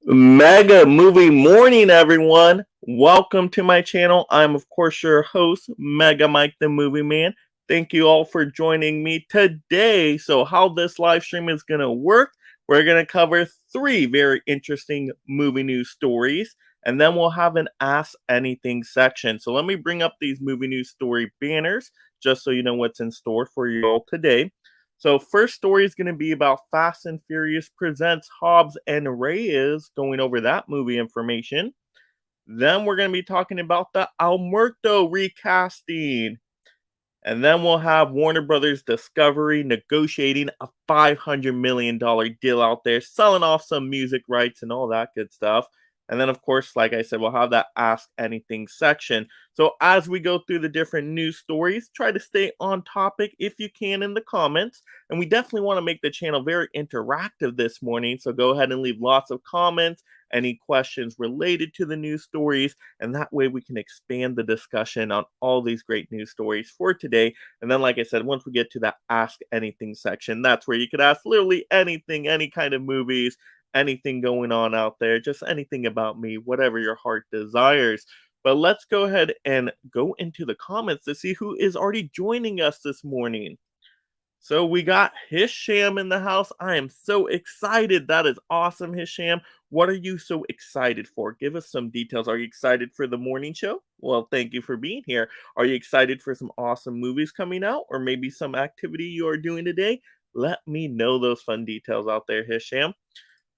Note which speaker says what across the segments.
Speaker 1: Mega movie morning, everyone. Welcome to my channel. I'm, of course, your host, Mega Mike the Movie Man. Thank you all for joining me today. So, how this live stream is going to work, we're going to cover three very interesting movie news stories, and then we'll have an Ask Anything section. So, let me bring up these movie news story banners just so you know what's in store for you all today. So, first story is going to be about Fast and Furious presents Hobbs and Reyes, going over that movie information. Then we're going to be talking about the Muerto recasting. And then we'll have Warner Brothers Discovery negotiating a $500 million deal out there, selling off some music rights and all that good stuff. And then, of course, like I said, we'll have that Ask Anything section. So as we go through the different news stories, try to stay on topic if you can in the comments. And we definitely want to make the channel very interactive this morning. So go ahead and leave lots of comments, any questions related to the news stories, and that way we can expand the discussion on all these great news stories for today. And then, like I said, once we get to that Ask Anything section, that's where you could ask literally anything, any kind of movies, anything going on out there, just anything about me, whatever your heart desires. But let's go ahead and go into the comments to see who is already joining us this morning. So we got Hisham in the house. I am so excited. That is awesome, Hisham. What are you so excited for? Give us some details. Are you excited for the morning show? Well, thank you for being here. Are you excited for some awesome movies coming out or maybe some activity you are doing today? Let me know those fun details out there, Hisham.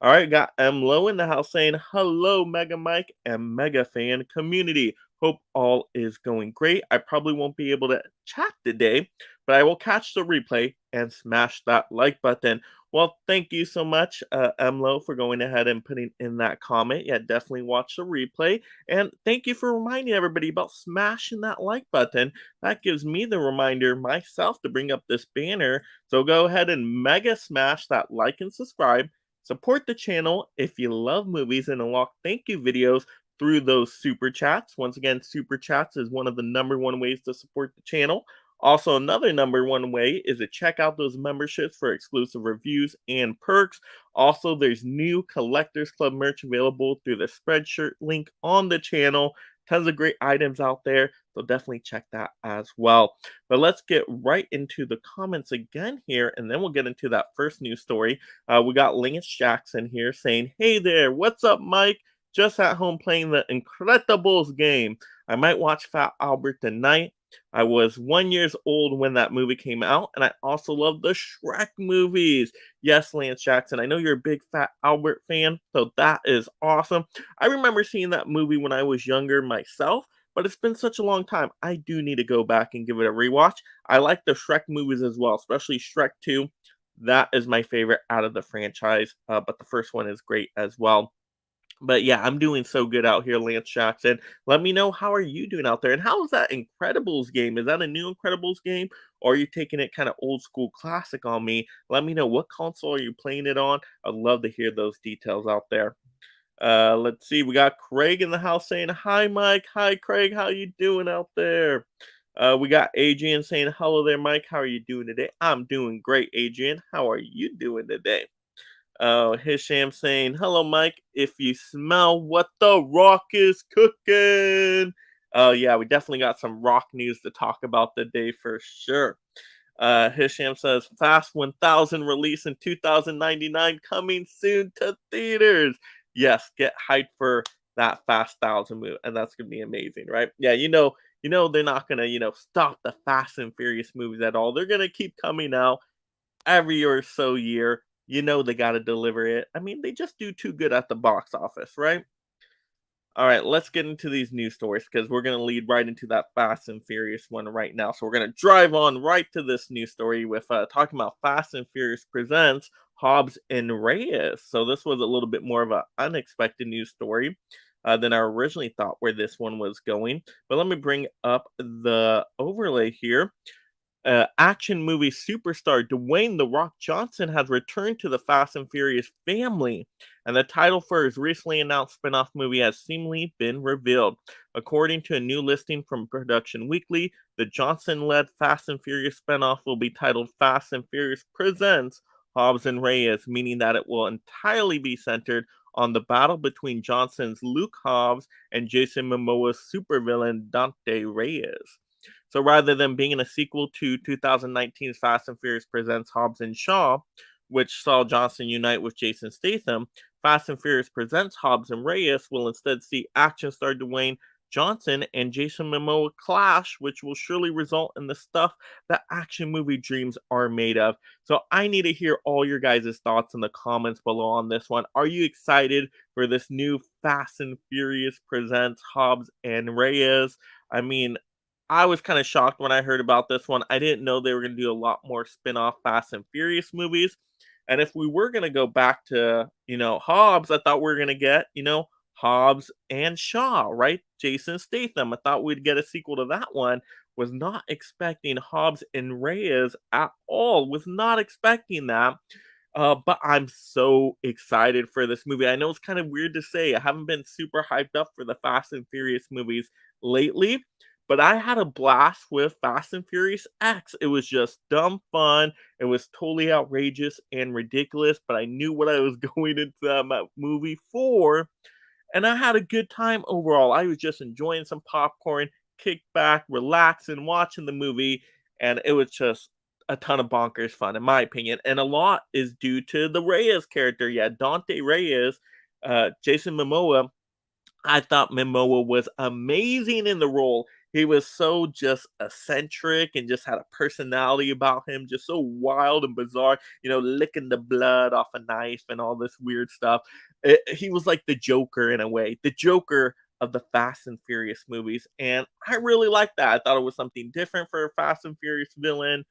Speaker 1: All right, got M Low in the house saying hello, Mega Mike and Mega Fan community. Hope all is going great. I probably won't be able to chat today, but I will catch the replay and smash that like button. Well, thank you so much, Low, for going ahead and putting in that comment. Yeah, definitely watch the replay. And thank you for reminding everybody about smashing that like button. That gives me the reminder myself to bring up this banner. So go ahead and mega smash that like and subscribe. Support the channel if you love movies and unlock thank you videos through those super chats. Once again, super chats is one of the number one ways to support the channel. Also, another number one way is to check out those memberships for exclusive reviews and perks. Also, there's new Collectors Club merch available through the Spreadshirt link on the channel. Tons of great items out there, so definitely check that as well. But let's get right into the comments again here, and then we'll get into that first news story. We got Lance Jackson here saying, "Hey there, what's up, Mike? Just at home playing the Incredibles game. I might watch Fat Albert tonight. I was 1 year old when that movie came out, and I also love the Shrek movies." Yes, Lance Jackson, I know you're a big Fat Albert fan, so that is awesome. I remember seeing that movie when I was younger myself, but it's been such a long time. I do need to go back and give it a rewatch. I like the Shrek movies as well, especially Shrek 2. That is my favorite out of the franchise, but the first one is great as well. But yeah, I'm doing so good out here, Lance Jackson. Let me know, how are you doing out there? And how is that Incredibles game? Is that a new Incredibles game? Or are you taking it kind of old school classic on me? Let me know, what console are you playing it on? I'd love to hear those details out there. Let's see. We got Craig in the house saying, "Hi, Mike. Hi, Craig. How you doing out there?" We got Adrian saying, "Hello there, Mike. How are you doing today?" I'm doing great, Adrian. How are you doing today? Hisham saying, "Hello, Mike. If you smell what the Rock is cooking." Oh, yeah, we definitely got some Rock news to talk about today for sure. Hisham says, "Fast 1000 release in 2099 coming soon to theaters." Yes, get hyped for that Fast 1000 movie, and that's gonna be amazing, right? Yeah, they're not gonna, stop the Fast and Furious movies at all. They're gonna keep coming out every or so year. They got to deliver it. I mean, they just do too good at the box office, right? All right, let's get into these news stories because we're going to lead right into that Fast and Furious one right now. So we're going to drive on right to this news story with talking about Fast and Furious presents Hobbs and Reyes. So this was a little bit more of an unexpected news story than I originally thought where this one was going. But let me bring up the overlay here. Action movie superstar Dwayne The Rock Johnson has returned to the Fast and Furious family, and the title for his recently announced spinoff movie has seemingly been revealed. According to a new listing from Production Weekly, the Johnson-led Fast and Furious spinoff will be titled Fast and Furious Presents Hobbs and Reyes, meaning that it will entirely be centered on the battle between Johnson's Luke Hobbs and Jason Momoa's supervillain Dante Reyes. So rather than being a sequel to 2019's Fast and Furious Presents Hobbs and Shaw, which saw Johnson unite with Jason Statham, Fast and Furious Presents Hobbs and Reyes will instead see action star Dwayne Johnson and Jason Momoa clash, which will surely result in the stuff that action movie dreams are made of. So I need to hear all your guys' thoughts in the comments below on this one. Are you excited for this new Fast and Furious Presents Hobbs and Reyes? I mean, I was kind of shocked when I heard about this one. I didn't know they were going to do a lot more spin-off Fast and Furious movies. And if we were going to go back to, Hobbs, I thought we were going to get, Hobbs and Shaw, right? Jason Statham. I thought we'd get a sequel to that one. Was not expecting Hobbs and Reyes at all. Was not expecting that. But I'm so excited for this movie. I know it's kind of weird to say. I haven't been super hyped up for the Fast and Furious movies lately, but I had a blast with Fast and Furious X. It was just dumb fun. It was totally outrageous and ridiculous, but I knew what I was going into that movie for, and I had a good time overall. I was just enjoying some popcorn, kick back, relaxing, watching the movie, and it was just a ton of bonkers fun, in my opinion. And a lot is due to the Reyes character. Yeah, Dante Reyes, Jason Momoa. I thought Momoa was amazing in the role. He was so just eccentric and just had a personality about him, just so wild and bizarre, licking the blood off a knife and all this weird stuff. He was like the Joker in a way, the Joker of the Fast and Furious movies. And I really liked that. I thought it was something different for a Fast and Furious villain.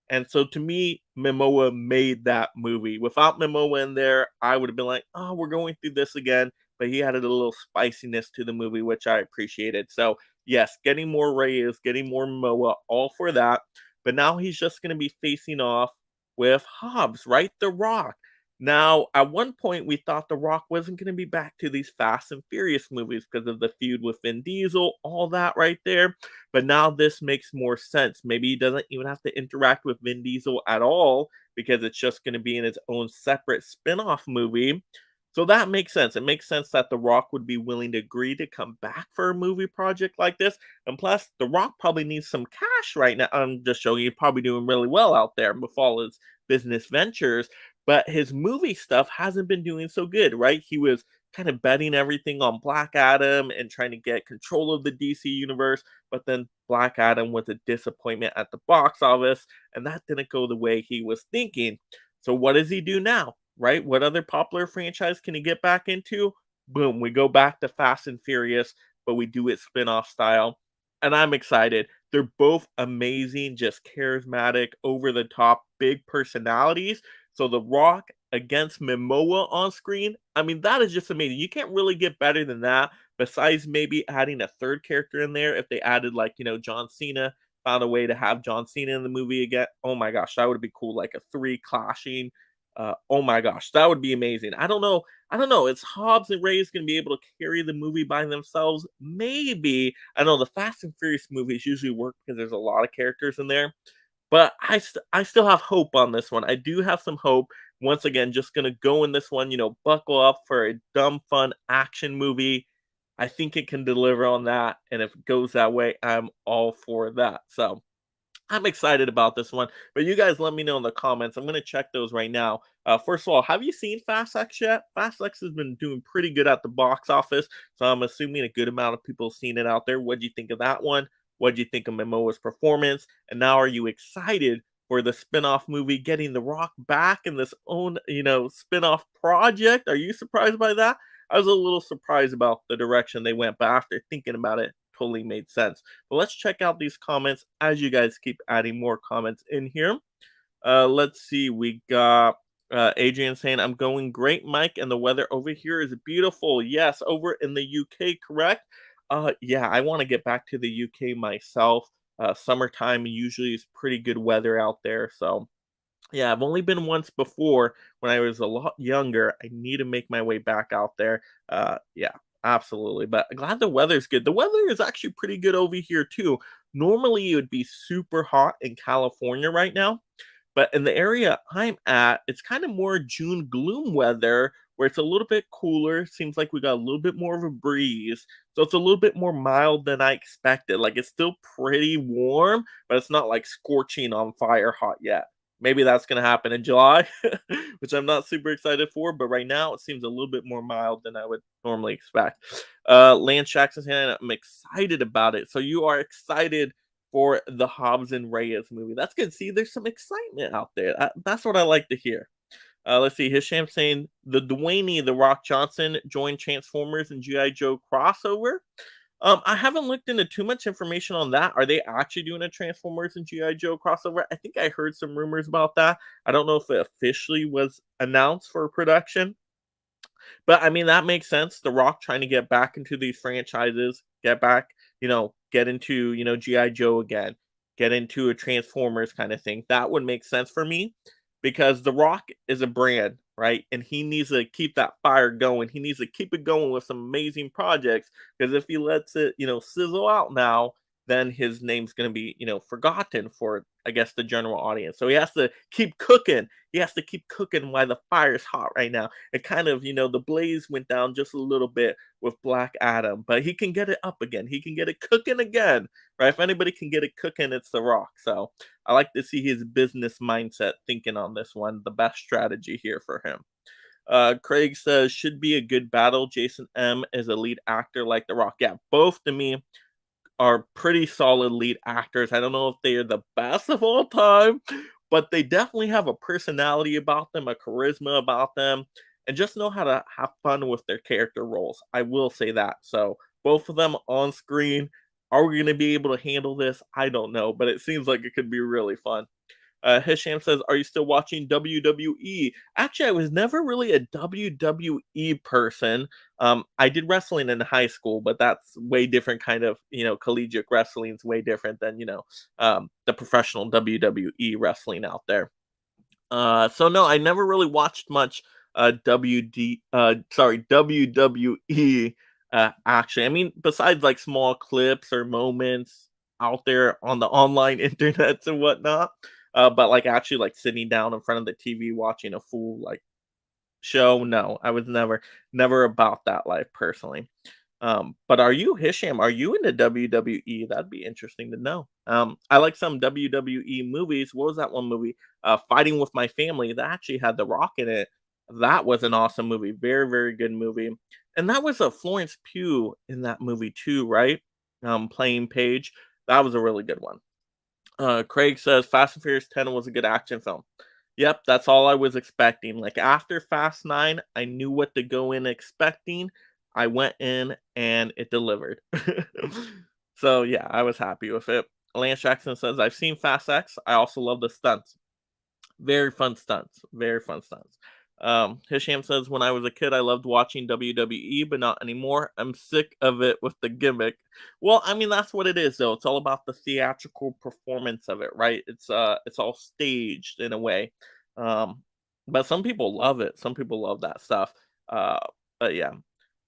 Speaker 1: And so to me, Momoa made that movie. Without Momoa in there, I would have been like, oh, we're going through this again. But he added a little spiciness to the movie, which I appreciated. So, yes, getting more Reyes, getting more Momoa, all for that. But now he's just going to be facing off with Hobbs, right? The Rock. Now, at one point, we thought The Rock wasn't going to be back to these Fast and Furious movies because of the feud with Vin Diesel, all that right there. But now this makes more sense. Maybe he doesn't even have to interact with Vin Diesel at all because it's just going to be in its own separate spin off movie. So that makes sense. It makes sense that The Rock would be willing to agree to come back for a movie project like this. And plus, The Rock probably needs some cash right now. I'm just showing you, probably doing really well out there with all his business ventures. But his movie stuff hasn't been doing so good, right? He was kind of betting everything on Black Adam and trying to get control of the DC universe. But then Black Adam was a disappointment at the box office, and that didn't go the way he was thinking. So what does he do now? Right? What other popular franchise can he get back into? Boom, we go back to Fast and Furious, but we do it spin-off style. And I'm excited. They're both amazing, just charismatic, over the top, big personalities. So The Rock against Momoa on screen, I mean, that is just amazing. You can't really get better than that, besides maybe adding a third character in there. If they added, like, John Cena, found a way to have John Cena in the movie again. Oh my gosh, that would be cool. Like a three clashing. Oh my gosh, that would be amazing. I don't know. I don't know. Is Hobbs and Reyes going to be able to carry the movie by themselves? Maybe. I know the Fast and Furious movies usually work because there's a lot of characters in there, but I still have hope on this one. I do have some hope. Once again, just going to go in this one, buckle up for a dumb, fun action movie. I think it can deliver on that. And if it goes that way, I'm all for that. So I'm excited about this one, but you guys let me know in the comments. I'm going to check those right now. First of all, have you seen Fast X yet? Fast X has been doing pretty good at the box office, so I'm assuming a good amount of people have seen it out there. What do you think of that one? What do you think of Momoa's performance? And now, are you excited for the spin-off movie getting The Rock back in this own, spin-off project? Are you surprised by that? I was a little surprised about the direction they went, but after thinking about it, totally made sense. But let's check out these comments as you guys keep adding more comments in here. Let's see. We got Adrian saying, I'm going great, Mike, and the weather over here is beautiful. Yes, over in the UK, correct? Yeah, I want to get back to the UK myself. Summertime usually is pretty good weather out there. So yeah, I've only been once before when I was a lot younger. I need to make my way back out there. Yeah, absolutely. But glad the weather's good. The weather is actually pretty good over here too. Normally it would be super hot in California right now, But in the area I'm at, it's kind of more June gloom weather where it's a little bit cooler. Seems like we got a little bit more of a breeze. So it's a little bit more mild than I expected. Like it's still pretty warm, but it's not like scorching on fire hot yet. Maybe that's going to happen in July, which I'm not super excited for. But right now, it seems a little bit more mild than I would normally expect. Lance Jackson's hand, I'm excited about it. So you are excited for the Hobbs and Reyes movie. That's good. See, there's some excitement out there. That's what I like to hear. Let's see. Hisham saying the Dwayne the Rock Johnson joined Transformers and GI Joe crossover. I haven't looked into too much information on that. Are they actually doing a Transformers and GI Joe crossover? I think I heard some rumors about that. I don't know if it officially was announced for production, but I mean, that makes sense. The Rock trying to get back into these franchises, get back, get into, G.I. Joe again, get into a Transformers kind of thing. That would make sense for me because The Rock is a brand, right? And he needs to keep that fire going. He needs to keep it going with some amazing projects because if he lets it, sizzle out now, then his name's going to be, forgotten for, I guess, the general audience. So he has to keep cooking. He has to keep cooking while the fire's hot right now. It kind of, the blaze went down just a little bit with Black Adam, but he can get it up again. He can get it cooking again, right? If anybody can get it cooking, it's The Rock. So I like to see his business mindset thinking on this one, the best strategy here for him. Craig says, should be a good battle. Jason M is a lead actor like The Rock. Yeah, both to me are pretty solid lead actors. I don't know if they are the best of all time, but they definitely have a personality about them, a charisma about them, and just know how to have fun with their character roles. I will say that. So both of them on screen. Are we going to be able to handle this? I don't know, but it seems like it could be really fun. Hisham says, are you still watching WWE? Actually, I was never really a WWE person. I did wrestling in high school, but that's way different kind of, collegiate wrestling is way different than, the professional WWE wrestling out there. So no, I never really watched much WWE actually. I mean, besides like small clips or moments out there on the online internets and whatnot. But like actually like sitting down in front of the TV watching a full like show, no, I was never about that life personally. But are you Hisham? Are you into WWE? That'd be interesting to know. I like some WWE movies. What was that one movie? Fighting with My Family. That actually had The Rock in it. That was an awesome movie. Very, very good movie. And that was a Florence Pugh in that movie too, right? Playing Paige. That was a really good one. Craig says Fast and Furious 10 was a good action film. Yep, that's all I was expecting. Like after Fast 9, I knew what to go in expecting. I went in and it delivered. So yeah, I was happy with it. Lance Jackson says, I've seen Fast X. I also love the stunts. Very fun stunts. Very fun stunts. Hisham says, when I was a kid, I loved watching WWE, but not anymore. I'm sick of it with the gimmick. Well, I mean, that's what it is, though. It's all about the theatrical performance of it, right? It's all staged in a way. But some people love it. Some people love that stuff. Uh, but yeah,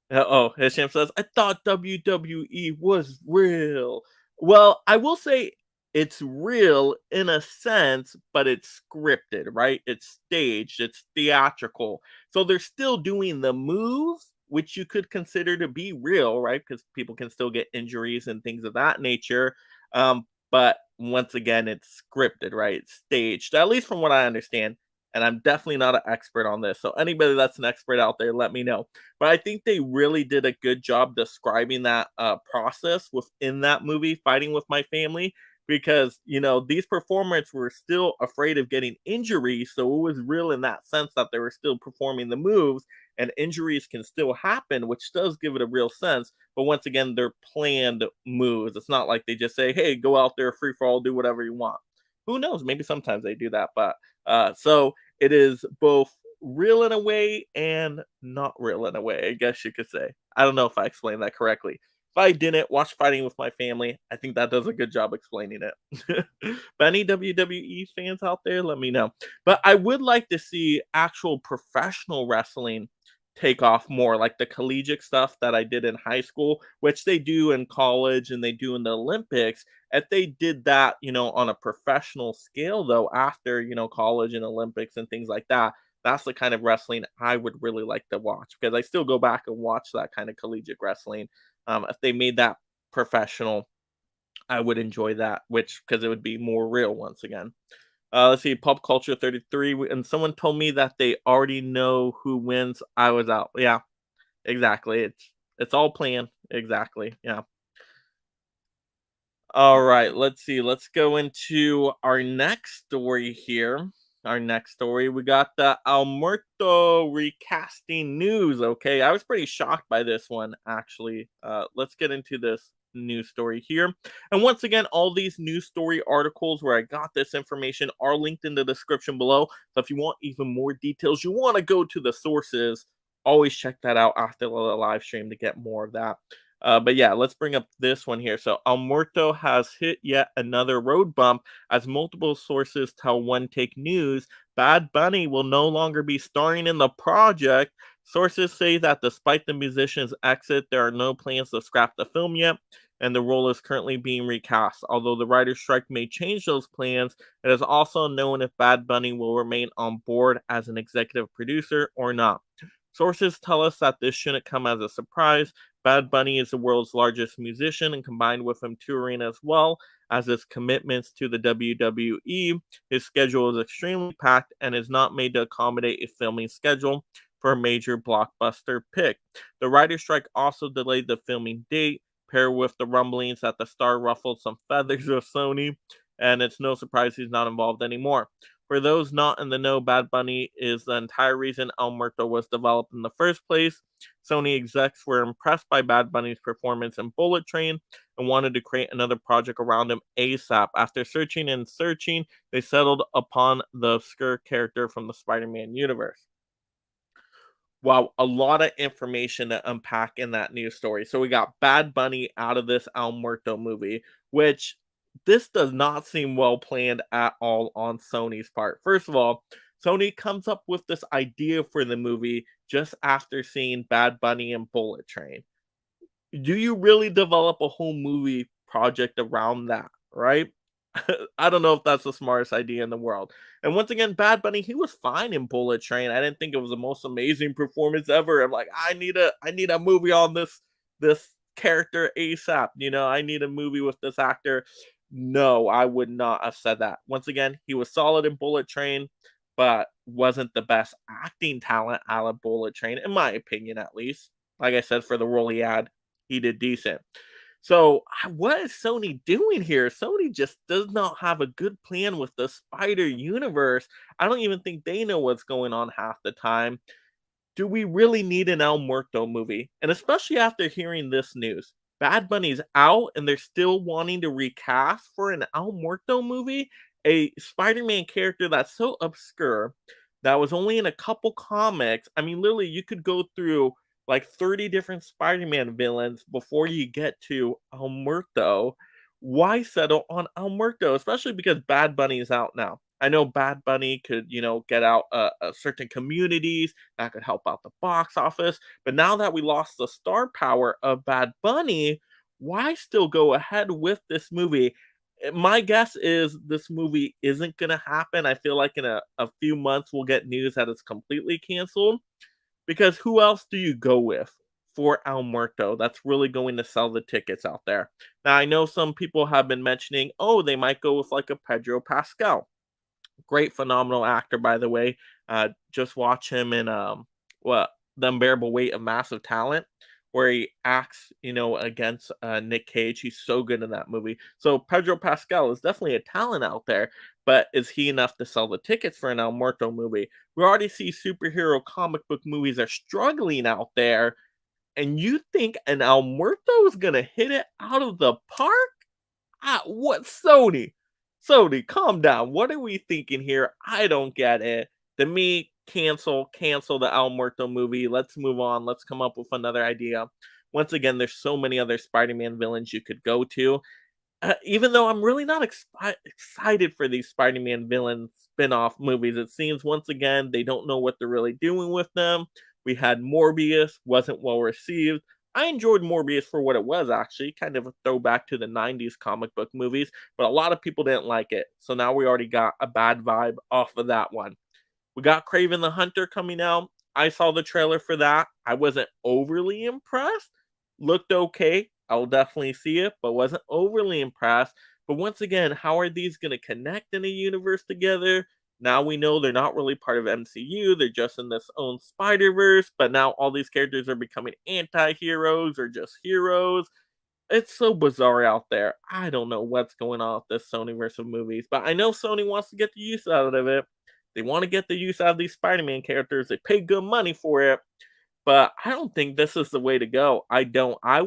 Speaker 1: oh, Hisham says, I thought WWE was real. Well, I will say it's real in a sense, but it's scripted, right? It's staged, it's theatrical. So they're still doing the moves, which you could consider to be real, right? Because people can still get injuries and things of that nature. But once again, it's scripted, right? It's staged, at least from what I understand. And I'm definitely not an expert on this. So anybody that's an expert out there, let me know. But I think they really did a good job describing that process within that movie, Fighting with My Family, because, these performers were still afraid of getting injuries. So it was real in that sense that they were still performing the moves and injuries can still happen, which does give it a real sense. But once again, they're planned moves. It's not like they just say, hey, go out there, free for all, do whatever you want. Who knows? Maybe sometimes they do that. But so it is both real in a way and not real in a way, I guess you could say. I don't know if I explained that correctly. If I didn't watch Fighting with My Family, I think that does a good job explaining it. But any WWE fans out there, let me know. But I would like to see actual professional wrestling take off more, like the collegiate stuff that I did in high school, which they do in college and they do in the Olympics. If they did that, on a professional scale, though, after, college and Olympics and things like that, that's the kind of wrestling I would really like to watch because I still go back and watch that kind of collegiate wrestling. If they made that professional, I would enjoy that, which because it would be more real once again. Let's see, Pop Culture 33, and someone told me that they already know who wins. I was out. Yeah, exactly. It's all planned. Exactly. Yeah. All right, let's see. Let's go into our next story here. Our next story, we got the Muerto recasting news. Okay, I was pretty shocked by this one, actually. Let's get into this news story here. And once again, all these news story articles where I got this information are linked in the description below. So if you want even more details, you want to go to the sources, always check that out after the live stream to get more of that. But yeah, let's bring up this one here. So El Muerto has hit yet another road bump as multiple sources tell One Take News Bad Bunny will no longer be starring in the project. Sources say that despite the musician's exit, there are no plans to scrap the film yet, and the role is currently being recast. Although the writer's strike may change those plans, it is also unknown if Bad Bunny will remain on board as an executive producer or not. Sources tell us that this shouldn't come as a surprise. Bad Bunny is the world's largest musician, and combined with him touring as well as his commitments to the WWE, his schedule is extremely packed and is not made to accommodate a filming schedule for a major blockbuster pick. The writer's strike also delayed the filming date, paired with the rumblings that the star ruffled some feathers with Sony, and it's no surprise he's not involved anymore. For those not in the know, Bad Bunny is the entire reason El Muerto was developed in the first place. Sony execs were impressed by Bad Bunny's performance in Bullet Train and wanted to create another project around him ASAP. After searching and searching, they settled upon the obscure character from the Spider-Man universe. Wow, a lot of information to unpack in that news story. So we got Bad Bunny out of this El Muerto movie, which this does not seem well planned at all on Sony's part. First of all, Sony comes up with this idea for the movie just after seeing Bad Bunny and Bullet Train. Do you really develop a whole movie project around that, right? I don't know if that's the smartest idea in the world. And once again, Bad Bunny, he was fine in Bullet Train. I didn't think it was the most amazing performance ever. I'm like, I need a movie on this character ASAP. I need a movie with this actor. No, I would not have said that. Once again, he was solid in Bullet Train, but wasn't the best acting talent out of Bullet Train, in my opinion, at least. Like I said, for the role he did decent. So, what is Sony doing here? Sony just does not have a good plan with the Spider Universe. I don't even think they know what's going on half the time. Do we really need an El Muerto movie? And especially after hearing this news, Bad Bunny's out and they're still wanting to recast for an El Muerto movie, a Spider-Man character that's so obscure that was only in a couple comics. I mean, literally, you could go through like 30 different Spider-Man villains before you get to El Muerto. Why settle on El Muerto? Especially because Bad Bunny is out now. I know Bad Bunny could, get out certain communities that could help out the box office. But now that we lost the star power of Bad Bunny, why still go ahead with this movie? My guess is this movie isn't going to happen. I feel like in a few months we'll get news that it's completely canceled. Because who else do you go with for El Muerto that's really going to sell the tickets out there? Now, I know some people have been mentioning, oh, they might go with like a Pedro Pascal. Great, phenomenal actor, by the way. Just watch him in what The Unbearable Weight of Massive Talent, where he acts, against Nick Cage. He's so good in that movie. So Pedro Pascal is definitely a talent out there, but is he enough to sell the tickets for an El Muerto movie? We already see superhero comic book movies are struggling out there, and you think an El Muerto is gonna hit it out of the park? What Sony? Sony, calm down. What are we thinking here? I don't get it. To me, cancel the El Muerto movie. Let's move on. Let's come up with another idea. Once again, there's so many other Spider-Man villains you could go to. Even though I'm really not excited for these Spider-Man villain spin-off movies, it seems once again they don't know what they're really doing with them. We had Morbius, wasn't well received. I enjoyed Morbius for what it was, actually, kind of a throwback to the 90s comic book movies, but a lot of people didn't like it. So now we already got a bad vibe off of that one. We got Craven the Hunter coming out. I saw the trailer for that. I wasn't overly impressed. Looked okay. I'll definitely see it, but wasn't overly impressed. But once again, how are these going to connect in a universe together? Now we know they're not really part of MCU. They're just in this own Spider-Verse, but now all these characters are becoming anti-heroes or just heroes. It's so bizarre out there. I don't know what's going on with this Sonyverse of movies, but I know Sony wants to get the use out of it. They want to get the use out of these Spider-Man characters. They pay good money for it, but I don't think this is the way to go. I don't. I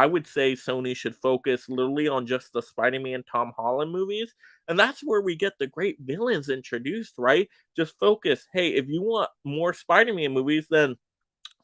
Speaker 1: would say Sony should focus literally on just the Spider-Man Tom Holland movies, and that's where we get the great villains introduced, right? Just focus. Hey, if you want more Spider-Man movies, then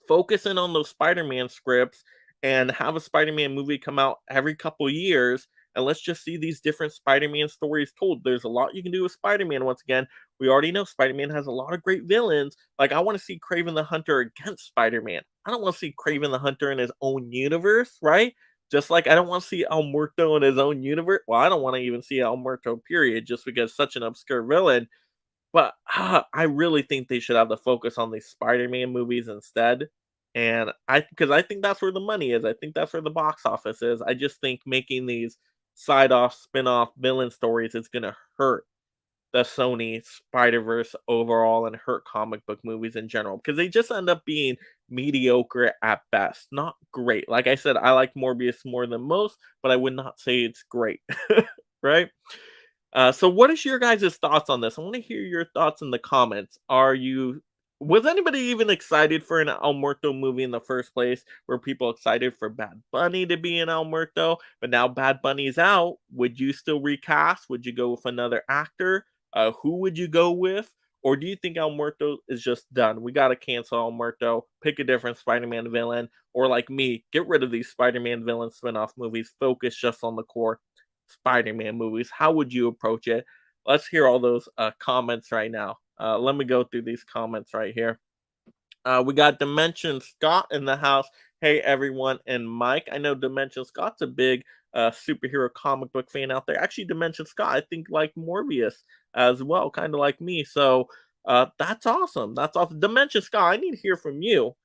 Speaker 1: focus in on those Spider-Man scripts and have a Spider-Man movie come out every couple years, and let's just see these different Spider-Man stories told. There's a lot you can do with Spider-Man. Once again, we already know Spider-Man has a lot of great villains. Like, I want to see Craven the Hunter against Spider-Man. I don't want to see Craven the Hunter in his own universe, right? Just like I don't want to see El Muerto in his own universe. Well, I don't want to even see El Muerto, period, just because such an obscure villain. But, I really think they should have the focus on these Spider-Man movies instead, and because I think that's where the money is, I think that's where the box office is. I just think making these side-off, spin-off villain stories is gonna hurt the Sony Spider-Verse overall and hurt comic book movies in general, because they just end up being mediocre at best, not great. Like I said, I like Morbius more than most, but I would not say it's great, right? So what is your guys' thoughts on this? I want to hear your thoughts in the comments. Was anybody even excited for an El Muerto movie in the first place? Were people excited for Bad Bunny to be in El Muerto? But now Bad Bunny's out. Would you still recast? Would you go with another actor? Who would you go with? Or do you think El Muerto is just done? We got to cancel El Muerto, pick a different Spider Man villain, or like me, get rid of these Spider Man villain spin off movies, focus just on the core Spider-Man movies. How would you approach it? Let's hear all those comments right now. Let me go through these comments right here. We got Dimension Scott in the house. Hey everyone, and Mike. I know Dimension Scott's a big superhero comic book fan out there. Actually, Dimension Scott, I think, like Morbius as well, kind of like me. So that's awesome. That's awesome. Dimension Scott, I need to hear from you.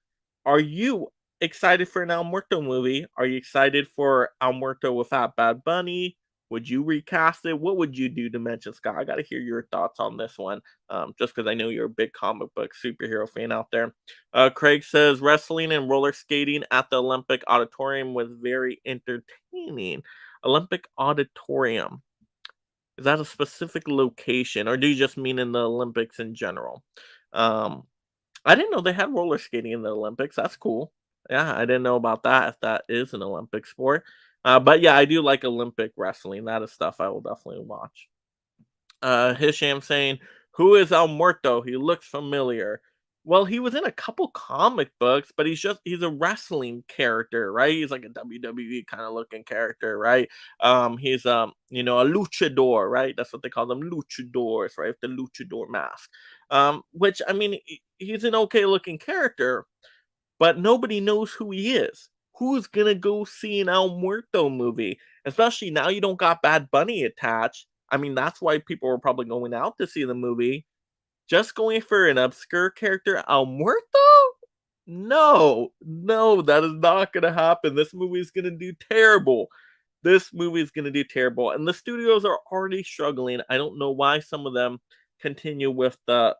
Speaker 1: Are you excited for an El Muerto movie? Are you excited for El Muerto without Bad Bunny? Would you recast it? What would you do, Dimension Scott? I got to hear your thoughts on this one, just because I know you're a big comic book superhero fan out there. Craig says wrestling and roller skating at the Olympic Auditorium was very entertaining. Olympic Auditorium. Is that a specific location, or do you just mean in the Olympics in general? Um, I didn't know they had roller skating in the Olympics. That's cool. Yeah, I didn't know about that, if that is an Olympic sport. But yeah, I do like Olympic wrestling. That is stuff I will definitely watch. Hisham saying, "Who is El Muerto? He looks familiar." Well, he was in a couple comic books, but he's a wrestling character, right? He's like a WWE kind of looking character, right? He's a luchador, right? That's what they call them, luchadors, right? The luchador mask. Which I mean, he's an okay looking character, but nobody knows who he is. Who's gonna go see an El Muerto movie? Especially now you don't got Bad Bunny attached. I mean, that's why people were probably going out to see the movie. Just going for an obscure character, El Muerto? No, no, that is not gonna happen. This movie is gonna do terrible. This movie is gonna do terrible, and the studios are already struggling. I don't know why some of them continue with the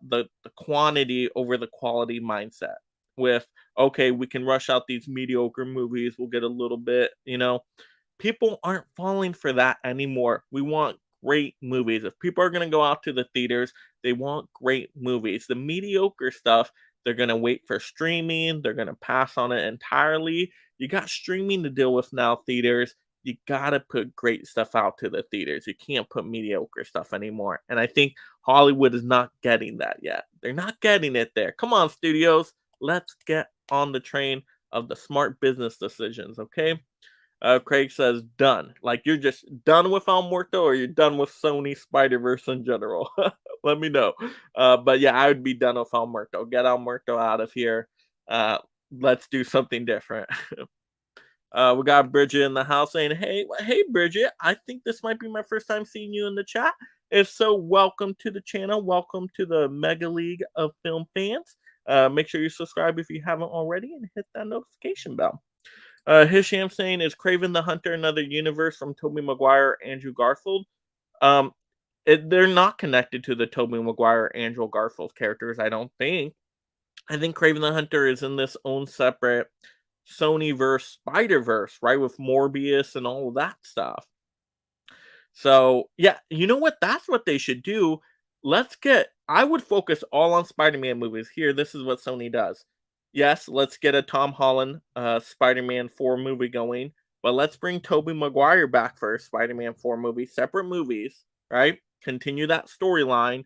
Speaker 1: quantity over the quality mindset. With okay, we can rush out these mediocre movies. We'll get a little bit, people aren't falling for that anymore. We want great movies. If people are going to go out to the theaters, they want great movies. The mediocre stuff, they're going to wait for streaming. They're going to pass on it entirely. You got streaming to deal with now, theaters. You got to put great stuff out to the theaters. You can't put mediocre stuff anymore. And I think Hollywood is not getting that yet. They're not getting it there. Come on, studios. Let's get on the train of the smart business decisions, okay? Craig says done. Like you're just done with El Muerto, or you're done with Sony Spider Verse in general. Let me know. But yeah, I would be done with El Muerto. Get El Muerto out of here. Uh, let's do something different. We got Bridget in the house saying, "Hey, Bridget, I think this might be my first time seeing you in the chat. If so, welcome to the channel. Welcome to the Mega League of Film Fans. Make sure you subscribe if you haven't already and hit that notification bell." Hisham saying, "Is Craven the Hunter another universe from Tobey Maguire, Andrew Garfield?" Um, they're not connected to the Tobey Maguire, Andrew Garfield characters, I don't think. I think Craven the Hunter is in this own separate Sony verse Spider Verse, right? With Morbius and all of that stuff. So yeah, you know what? That's what they should do. I would focus all on Spider-Man movies. Here, this is what Sony does. Yes, let's get a Tom Holland Spider-Man 4 movie going, but let's bring Tobey Maguire back for a Spider-Man 4 movie, separate movies, right? Continue that storyline.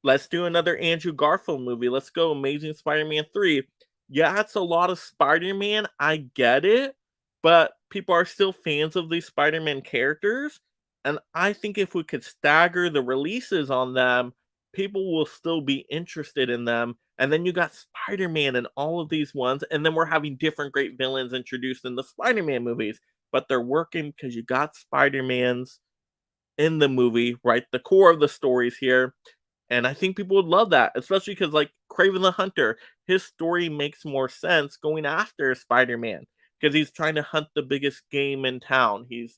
Speaker 1: Let's do another Andrew Garfield movie. Let's go Amazing Spider-Man 3. Yeah, it's a lot of Spider-Man. I get it, but people are still fans of these Spider-Man characters. And I think if we could stagger the releases on them, people will still be interested in them. And then you got Spider-Man and all of these ones. And then we're having different great villains introduced in the Spider-Man movies. But they're working because you got Spider-Mans in the movie, right? The core of the stories here, and I think people would love that, especially because, like, Kraven the Hunter, his story makes more sense going after Spider-Man because he's trying to hunt the biggest game in town. He's,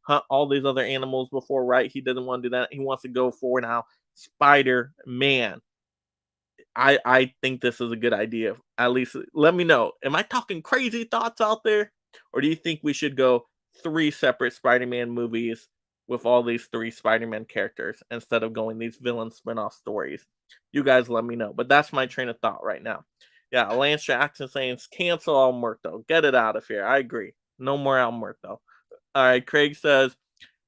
Speaker 1: hunt all these other animals before, right? He doesn't want to do that. He wants to go for now Spider-Man. I think this is a good idea. At least let me know. Am I talking crazy thoughts out there? Or do you think we should go 3 separate Spider-Man movies with all these 3 Spider-Man characters instead of going these villain spin-off stories? You guys let me know. But that's my train of thought right now. Yeah, Lance Jackson saying cancel El Muerto. Get it out of here. I agree. No more El Muerto. All right, Craig says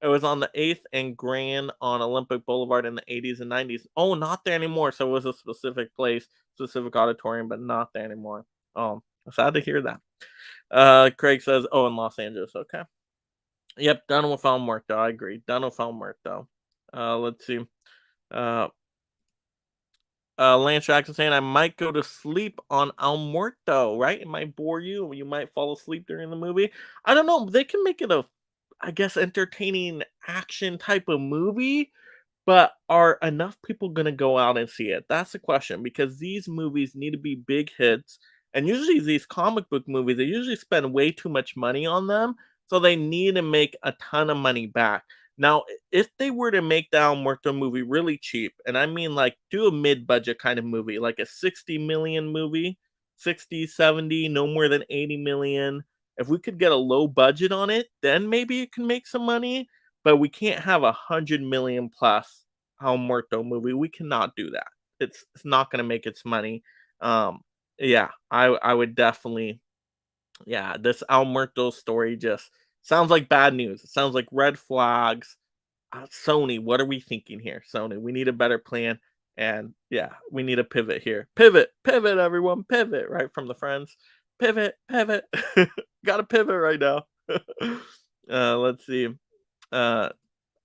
Speaker 1: it was on the 8th and Grand on Olympic Boulevard in the 80s and 90s. Oh, not there anymore. So it was a specific place, specific auditorium, but not there anymore. Oh, sad to hear that. Craig says, oh, in Los Angeles. Okay. Yep, done with El Muerto. I agree. Done with El Muerto. Let's see. Lance Jackson saying I might go to sleep on El Muerto, right? It might bore you. You might fall asleep during the movie. I don't know. They can make it I guess, entertaining action type of movie, but are enough people gonna go out and see it? That's the question, because these movies need to be big hits, and usually these comic book movies, they usually spend way too much money on them, so they need to make a ton of money back. Now, if they were to make the El Muerto movie really cheap, and I mean, like, do a mid-budget kind of movie, like a 60 million movie, 60, 70, no more than 80 million. If we could get a low budget on it, then maybe it can make some money, but we can't have 100 million plus El Muerto movie. We cannot do that. It's not going to make its money. Um, yeah, I would definitely. Yeah, this El Muerto story just sounds like bad news. It sounds like red flags. Sony, what are we thinking here? Sony, we need a better plan. And yeah, we need a pivot here. Pivot, pivot, everyone, pivot, right from the friends. Pivot, pivot. Got to pivot right now. Let's see. Uh,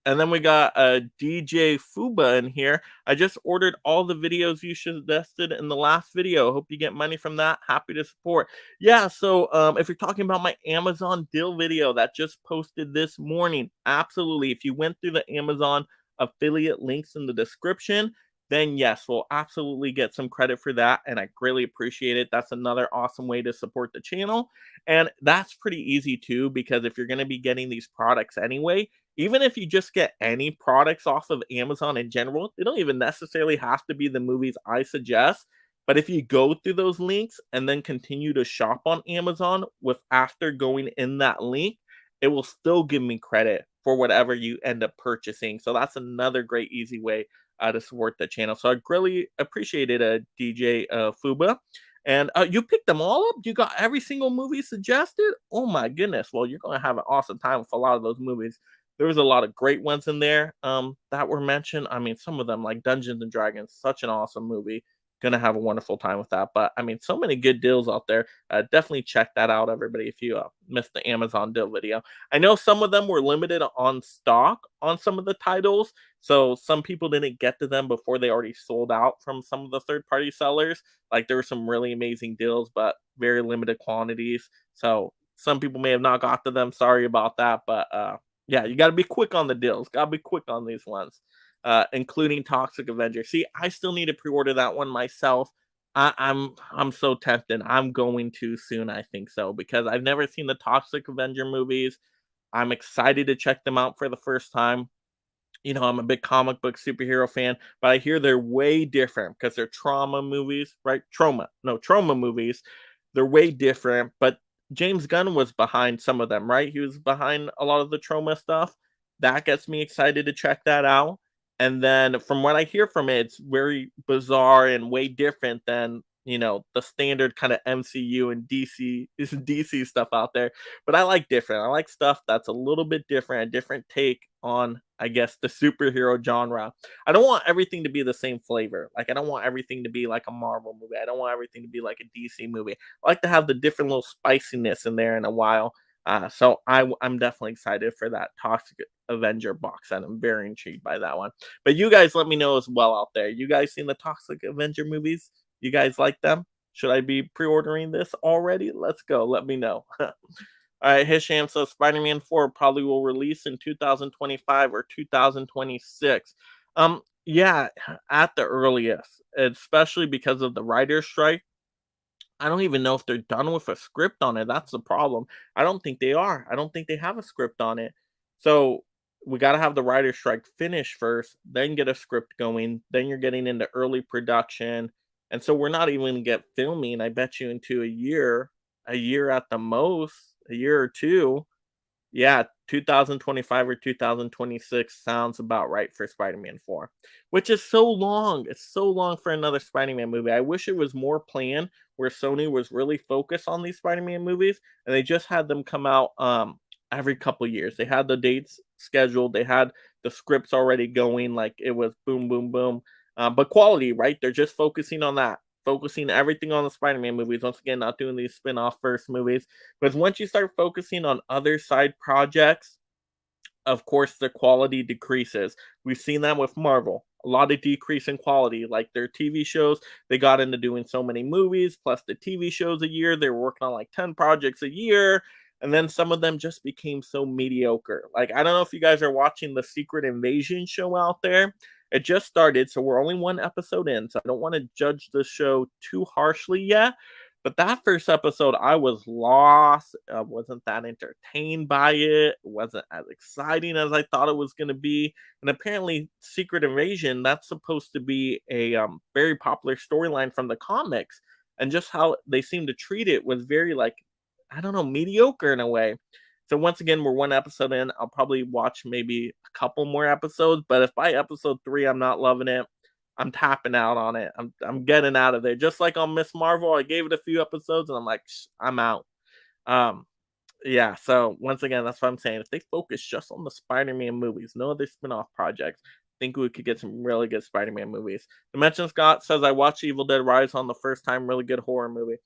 Speaker 1: and then we got DJ Fuba in here. I just ordered all the videos you suggested in the last video. Hope you get money from that. Happy to support. Yeah, so if you're talking about my Amazon deal video that just posted this morning, absolutely. If you went through the Amazon affiliate links in the description, then yes, we'll absolutely get some credit for that. And I greatly appreciate it. That's another awesome way to support the channel. And that's pretty easy too, because if you're going to be getting these products anyway, even if you just get any products off of Amazon in general, they don't even necessarily have to be the movies I suggest. But if you go through those links and then continue to shop on Amazon with after going in that link, it will still give me credit for whatever you end up purchasing. So that's another great easy way to support the channel. So I really appreciate it, DJ Fuba. And you picked them all up? You got every single movie suggested? Oh my goodness. Well, you're going to have an awesome time with a lot of those movies. There was a lot of great ones in there that were mentioned. I mean, some of them, like Dungeons and Dragons, such an awesome movie. gonna have a wonderful time with that. But I mean, so many good deals out there. Definitely check that out, everybody. If you missed the Amazon deal video, I know some of them were limited on stock on some of the titles, so some people didn't get to them before they already sold out from some of the third party sellers. Like there were some really amazing deals, but very limited quantities. So some people may have not got to them. Sorry about that, but yeah, you got to be quick on the deals. Got to be quick on these ones, including Toxic Avenger. See, I still need to pre-order that one myself. I'm so tempted. I'm going to soon. I think so because I've never seen the Toxic Avenger movies. I'm excited to check them out for the first time. I'm a big comic book superhero fan, but I hear they're way different because they're trauma movies, right? Trauma movies. They're way different, but James Gunn was behind some of them, right? He was behind a lot of the trauma stuff. That gets me excited to check that out. And then from what I hear from it, it's very bizarre and way different than, the standard kind of MCU and DC is DC stuff out there. But I like different. I like stuff that's a little bit different, a different take on, I guess, the superhero genre. I don't want everything to be the same flavor. Like I don't want everything to be like a Marvel movie. I don't want everything to be like a DC movie. I like to have the different little spiciness in there in a while. So I'm definitely excited for that Toxic Avenger box set. I'm very intrigued by that one. But you guys let me know as well out there. You guys seen the Toxic Avenger movies? You guys like them? Should I be pre-ordering this already? Let's go. Let me know. All right, Hisham says Spider-Man 4 probably will release in 2025 or 2026. Yeah, at the earliest, especially because of the writer's strike. I don't even know if they're done with a script on it. That's the problem. I don't think they are. I don't think they have a script on it. So we got to have the writer's strike finish first, then get a script going. Then you're getting into early production. And so we're not even going to get filming, I bet you, into a year at the most, a year or two. Yeah, 2025 or 2026 sounds about right for Spider-Man 4, which is so long. It's so long for another Spider-Man movie. I wish it was more planned where Sony was really focused on these Spider-Man movies and they just had them come out every couple years. They had the dates scheduled, they had the scripts already going, like it was boom, boom, boom. But quality, right? They're just focusing on that, focusing everything on the Spider-Man movies. Once again, not doing these spin-off first movies. Because once you start focusing on other side projects, of course, the quality decreases. We've seen that with Marvel. A lot of decrease in quality, like their TV shows. They got into doing so many movies, plus the TV shows a year. They were working on like 10 projects a year. And then some of them just became so mediocre. Like, I don't know if you guys are watching the Secret Invasion show out there. It just started, so we're only one episode in. So I don't want to judge the show too harshly yet. But that first episode, I was lost. I wasn't that entertained by it. It wasn't as exciting as I thought it was going to be. And apparently, Secret Invasion, that's supposed to be a very popular storyline from the comics. And just how they seem to treat it was very, like, I don't know, mediocre in a way. So once again, we're one episode in. I'll probably watch maybe a couple more episodes. But if by episode 3 I'm not loving it, I'm tapping out on it. I'm getting out of there. Just like on Miss Marvel, I gave it a few episodes and I'm like, I'm out. Um, yeah. So once again, that's what I'm saying. If they focus just on the Spider-Man movies, no other spin-off projects, I think we could get some really good Spider-Man movies. Dimension Scott says I watched Evil Dead Rise on the first time. Really good horror movie.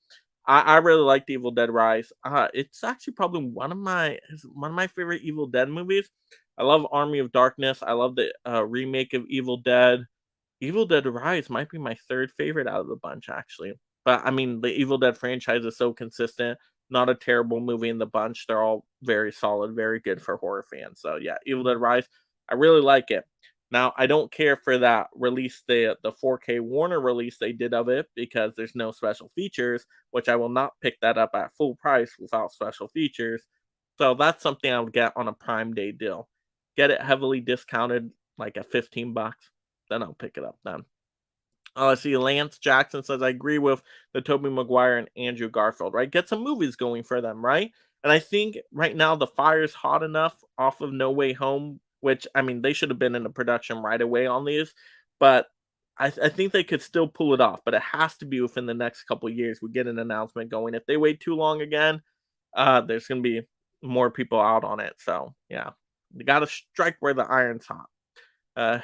Speaker 1: I really liked Evil Dead Rise. It's actually probably one of my favorite Evil Dead movies. I love Army of Darkness. I love the remake of Evil Dead. Evil Dead Rise might be my third favorite out of the bunch, actually. But I mean, the Evil Dead franchise is so consistent. Not a terrible movie in the bunch. They're all very solid, very good for horror fans. So yeah, Evil Dead Rise, I really like it. Now I don't care for that release, the 4K Warner release they did of it because there's no special features, which I will not pick that up at full price without special features. So that's something I would get on a Prime Day deal. Get it heavily discounted, like at $15, then I'll pick it up then. I see Lance Jackson says, I agree with the Tobey Maguire and Andrew Garfield, right? Get some movies going for them, right? And I think right now the fire's hot enough off of No Way Home, which, I mean, they should have been in the production right away on these, but I think they could still pull it off, but it has to be within the next couple years. We get an announcement going. If they wait too long again, there's going to be more people out on it. So, yeah, you got to strike where the iron's hot.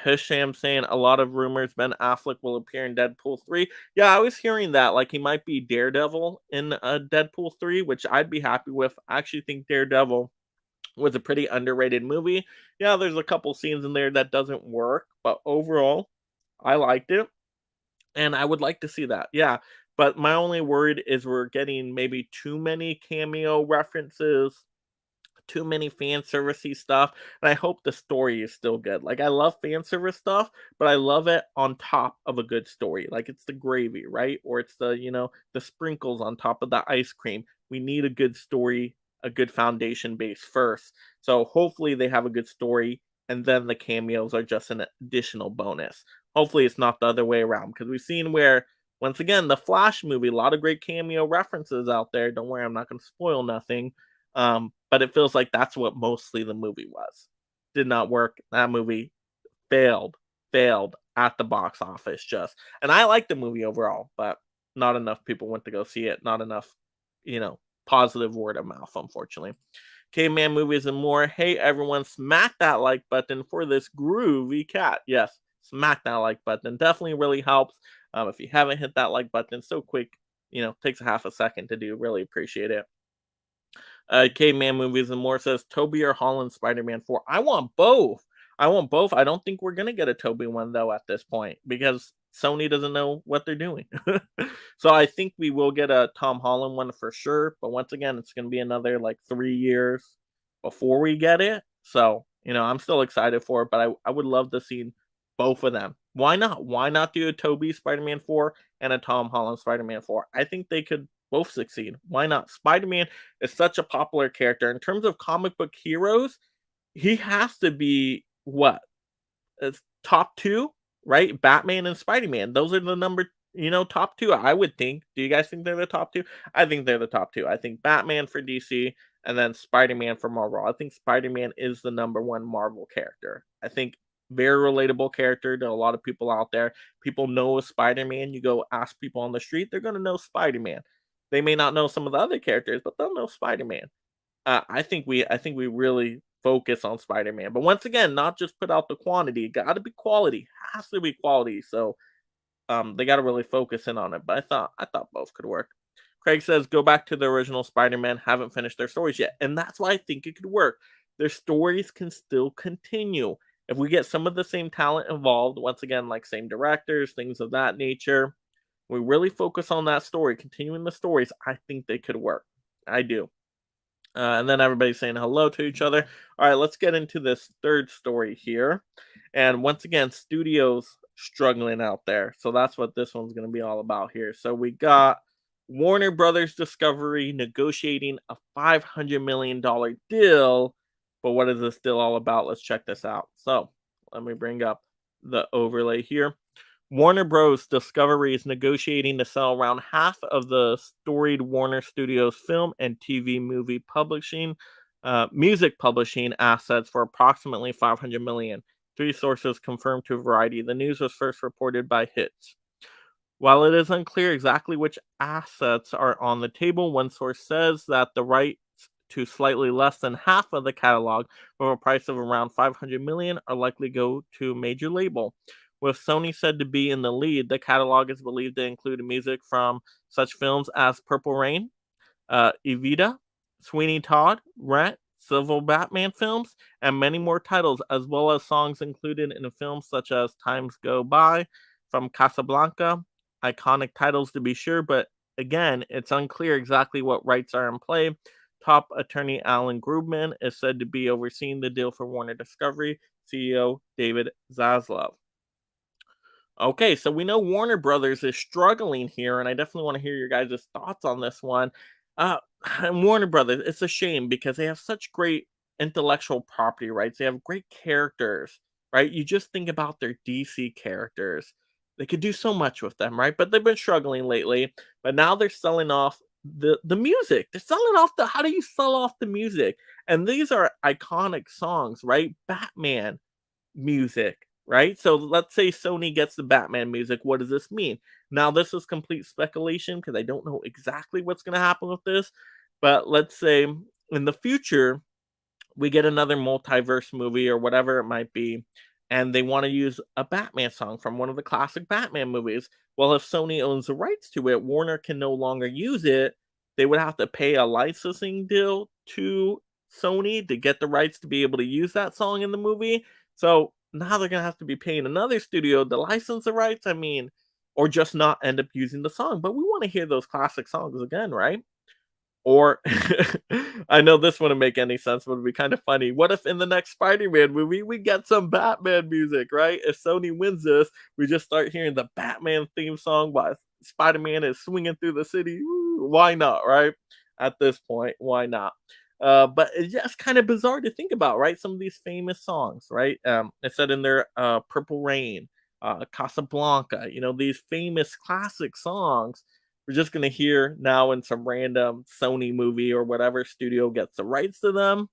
Speaker 1: Hisham saying a lot of rumors Ben Affleck will appear in Deadpool 3. Yeah, I was hearing that. Like he might be Daredevil in Deadpool 3, which I'd be happy with. I actually think Daredevil was a pretty underrated movie. Yeah, there's a couple scenes in there that doesn't work, but overall, I liked it. And I would like to see that. Yeah. But my only word is we're getting maybe too many cameo references, too many fan servicey stuff, and I hope the story is still good. Like I love fan service stuff, but I love it on top of a good story. Like it's the gravy, right? Or it's the sprinkles on top of the ice cream. We need a good story, a good foundation base first. So hopefully they have a good story and then the cameos are just an additional bonus. Hopefully it's not the other way around because we've seen where once again the Flash movie, a lot of great cameo references out there. Don't worry, I'm not going to spoil nothing, but it feels like that's what mostly the movie was. Did not work. That movie failed, failed at the box office just. And I like the movie overall, but not enough people went to go see it. Not enough, you know, positive word of mouth, unfortunately. Caveman movies and more. Hey everyone, smack that like button for this groovy cat. Yes, smack that like button. Definitely really helps. If you haven't hit that like button, so quick, takes a half a second to do. Really appreciate it. Caveman movies and more says Toby or Holland Spider-Man 4. I want both. I want both. I don't think we're gonna get a Toby one though at this point because Sony doesn't know what they're doing. So I think we will get a Tom Holland one for sure. But once again, it's gonna be another like 3 years before we get it. So I'm still excited for it, but I would love to see both of them. Why not? Why not do a Toby Spider-Man 4 and a Tom Holland Spider-Man 4? I think they could both succeed. Why not? Spider-Man is such a popular character. In terms of comic book heroes, he has to be what? Top two, right? Batman and Spider-Man. Those are the top two, I would think. Do you guys think they're the top two? I think they're the top two. I think Batman for DC and then Spider-Man for Marvel. I think Spider-Man is the number one Marvel character. I think very relatable character to a lot of people out there. People know a Spider-Man. You go ask people on the street, they're going to know Spider-Man. They may not know some of the other characters, but they'll know Spider-Man. I think we really focus on Spider-Man, but once again, not just put out the quantity. Got to be quality. Has to be quality. So they got to really focus in on it. But I thought both could work. Craig says go back to the original Spider-Man. Haven't finished their stories yet, and that's why I think it could work. Their stories can still continue if we get some of the same talent involved. Once again, like same directors, things of that nature. We really focus on that story, continuing the stories. I think they could work. I do. And then everybody's saying hello to each other. All right, let's get into this third story here. And once again, studios struggling out there. So that's what this one's going to be all about here. So we got Warner Brothers Discovery negotiating a $500 million deal. But what is this deal all about? Let's check this out. So let me bring up the overlay here. Warner Bros. Discovery is negotiating to sell around half of the storied Warner Studios film and TV music publishing assets for approximately $500 million. Three sources confirmed to Variety. The news was first reported by Hits. While it is unclear exactly which assets are on the table, one source says that the rights to slightly less than half of the catalog, for a price of around $500 million, are likely to go to a major label. With Sony said to be in the lead, the catalog is believed to include music from such films as Purple Rain, Evita, Sweeney Todd, Rent, several Batman films, and many more titles, as well as songs included in films such as Times Go By from Casablanca. Iconic titles to be sure, but again, it's unclear exactly what rights are in play. Top attorney Alan Grubman is said to be overseeing the deal for Warner Discovery, CEO David Zaslav. Okay, so we know Warner Brothers is struggling here, and I definitely want to hear your guys' thoughts on this one. Uh, and Warner Brothers, it's a shame because they have such great intellectual property rights. They have great characters, right? You just think about their DC characters. They could do so much with them, right? But they've been struggling lately. But now they're selling off the music. They're selling off how do you sell off the music? And these are iconic songs, right? Batman music, right? So let's say Sony gets the Batman music. What does this mean? Now, this is complete speculation because I don't know exactly what's going to happen with this. But let's say in the future, we get another multiverse movie or whatever it might be. and they want to use a Batman song from one of the classic Batman movies. Well, if Sony owns the rights to it, Warner can no longer use it. They would have to pay a licensing deal to Sony to get the rights to be able to use that song in the movie. So now they're gonna have to be paying another studio to license the rights. I mean, or just not end up using the song. But we want to hear those classic songs again, right? Or I know this wouldn't make any sense, but it'd be kind of funny. What if in the next Spider-Man movie we get some Batman music, right? If Sony wins this, we just start hearing the Batman theme song while Spider-Man is swinging through the city. Ooh, why not, right? At this point, why not? But it's just kind of bizarre to think about, right? Some of these famous songs, right? It said in there, "Purple Rain," "Casablanca." You know, these famous classic songs we're just gonna hear now in some random Sony movie or whatever studio gets the rights to them.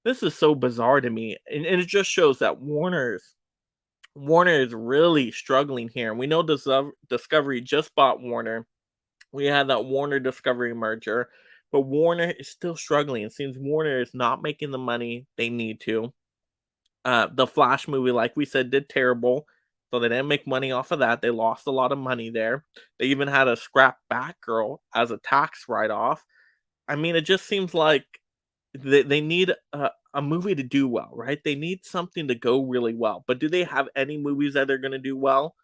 Speaker 1: This is so bizarre to me, and it just shows that Warner is really struggling here. We know Discovery just bought Warner. We had that Warner Discovery merger, but Warner is still struggling. It seems Warner is not making the money they need to. The Flash movie, like we said, did terrible. So they didn't make money off of that. They lost a lot of money there. They even had to scrap Batgirl as a tax write off. I mean, it just seems like they need a movie to do well, right? They need something to go really well. But do they have any movies that are going to do well?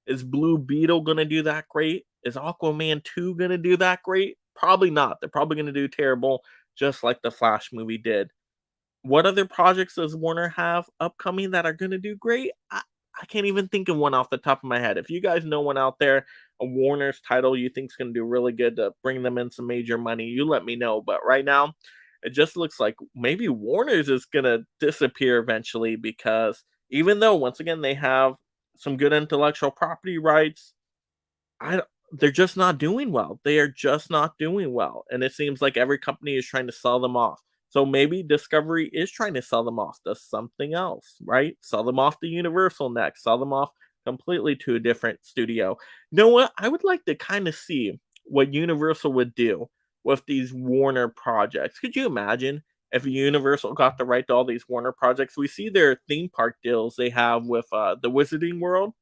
Speaker 1: Is Blue Beetle going to do that great? Is Aquaman 2 going to do that great? Probably not. They're probably going to do terrible, just like the Flash movie did. What other projects does Warner have upcoming that are gonna do great? I can't even think of one off the top of my head. If you guys know one out there, a Warner's title you think's gonna do really good to bring them in some major money, you let me know. But right now, it just looks like maybe Warner's is gonna disappear eventually because even though once again they have some good intellectual property rights, I they're just not doing well. They are just not doing well, and it seems like every company is trying to sell them off. So maybe Discovery is trying to sell them off to something else, right? Sell them off to Universal next. Sell them off completely to a different studio. You know what? I would like to kind of see what Universal would do with these Warner projects. Could you imagine if Universal got the right to all these Warner projects? We see their theme park deals they have with the Wizarding World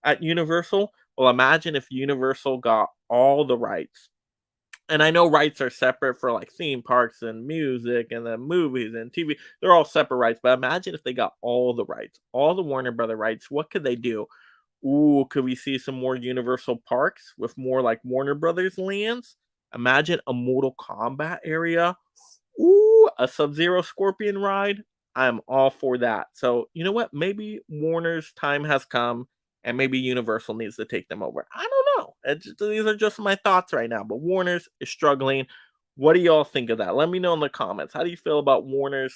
Speaker 1: at Universal. Well, imagine if Universal got all the rights. And I know rights are separate for like theme parks and music and then movies and TV. They're all separate rights. But imagine if they got all the rights, all the Warner Brother rights. What could they do? Ooh, could we see some more Universal parks with more like Warner Brothers lands? Imagine a Mortal Kombat area. Ooh, a Sub-Zero Scorpion ride. I'm all for that. So, you know what? Maybe Warner's time has come and maybe Universal needs to take them over. I don't know. These are just my thoughts right now, but Warner's is struggling. What do y'all think of that? Let me know in the comments. How do you feel about Warner's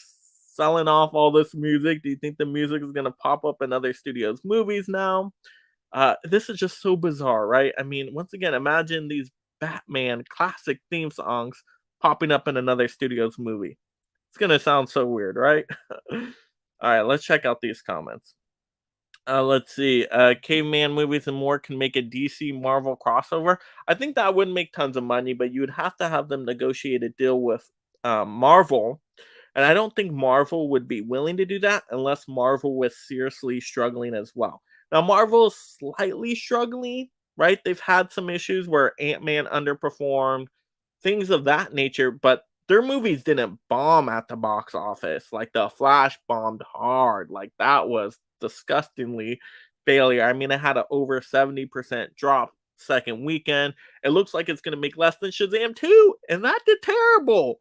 Speaker 1: selling off all this music? Do you think the music is going to pop up in other studios' movies now? This is just so bizarre, right? I mean, once again, imagine these Batman classic theme songs popping up in another studio's movie. It's gonna sound so weird, right? All right, let's check out these comments. Let's see. Caveman movies and more can make a DC Marvel crossover. I think that would make tons of money, but you would have to have them negotiate a deal with Marvel. And I don't think Marvel would be willing to do that unless Marvel was seriously struggling as well. Now, Marvel is slightly struggling, right? They've had some issues where Ant-Man underperformed, things of that nature, but their movies didn't bomb at the box office. Like The Flash bombed hard. Like that was disgustingly failure. I mean, it had an over 70% drop second weekend. It looks like it's going to make less than Shazam 2, and that did terrible.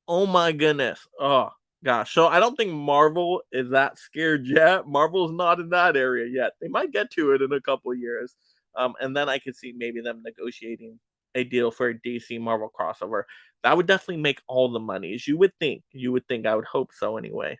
Speaker 1: Oh my goodness. Oh gosh. So I don't think Marvel is that scared yet. Marvel's not in that area yet. They might get to it in a couple years. And then I could see maybe them negotiating a deal for a DC Marvel crossover. That would definitely make all the money, as you would think. You would think. I would hope so anyway.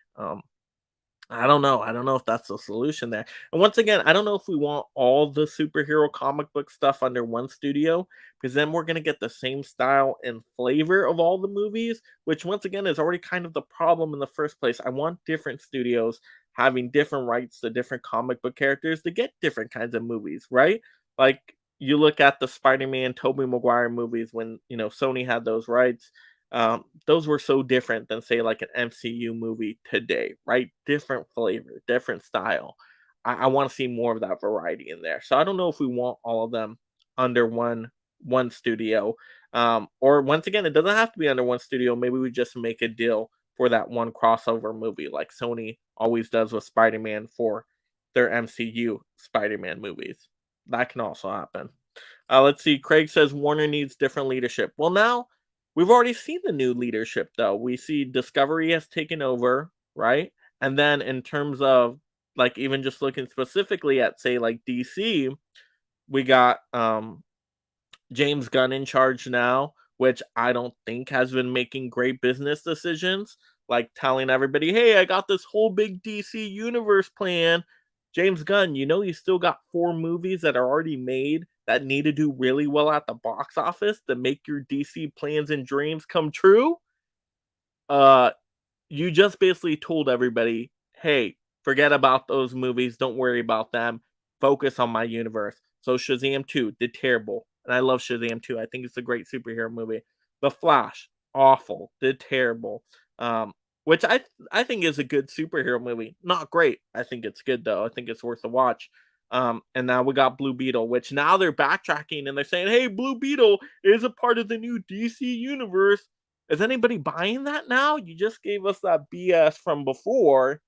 Speaker 1: I don't know. I don't know if that's the solution there. And once again, I don't know if we want all the superhero comic book stuff under one studio, because then we're going to get the same style and flavor of all the movies, which once again is already kind of the problem in the first place. I want different studios having different rights to different comic book characters to get different kinds of movies, right? Like you look at the Spider-Man Tobey Maguire movies when, Sony had those rights. Those were so different than, say, like an MCU movie today, right? Different flavor, different style. I want to see more of that variety in there. So I don't know if we want all of them under one studio. Or once again, it doesn't have to be under one studio. Maybe we just make a deal for that one crossover movie, like Sony always does with Spider-Man for their MCU Spider-Man movies. That can also happen. Let's see. Craig says Warner needs different leadership. Well, now we've already seen the new leadership, though. We see Discovery has taken over, right? And then in terms of like even just looking specifically at say like DC, we got James Gunn in charge now, which I don't think has been making great business decisions, like telling everybody, "Hey, I got this whole big DC universe plan." James Gunn, you still got 4 movies that are already made that need to do really well at the box office to make your DC plans and dreams come true? Uh, you just basically told everybody, "Hey, forget about those movies. Don't worry about them. Focus on my universe." So Shazam 2 did terrible, and I love Shazam 2. I think it's a great superhero movie. The Flash, awful, did terrible. Which I think is a good superhero movie. Not great. I think it's good though. I think it's worth a watch. And now we got Blue Beetle, which now they're backtracking and they're saying, "Hey, Blue Beetle is a part of the new DC universe." Is anybody buying that now? You just gave us that BS from before.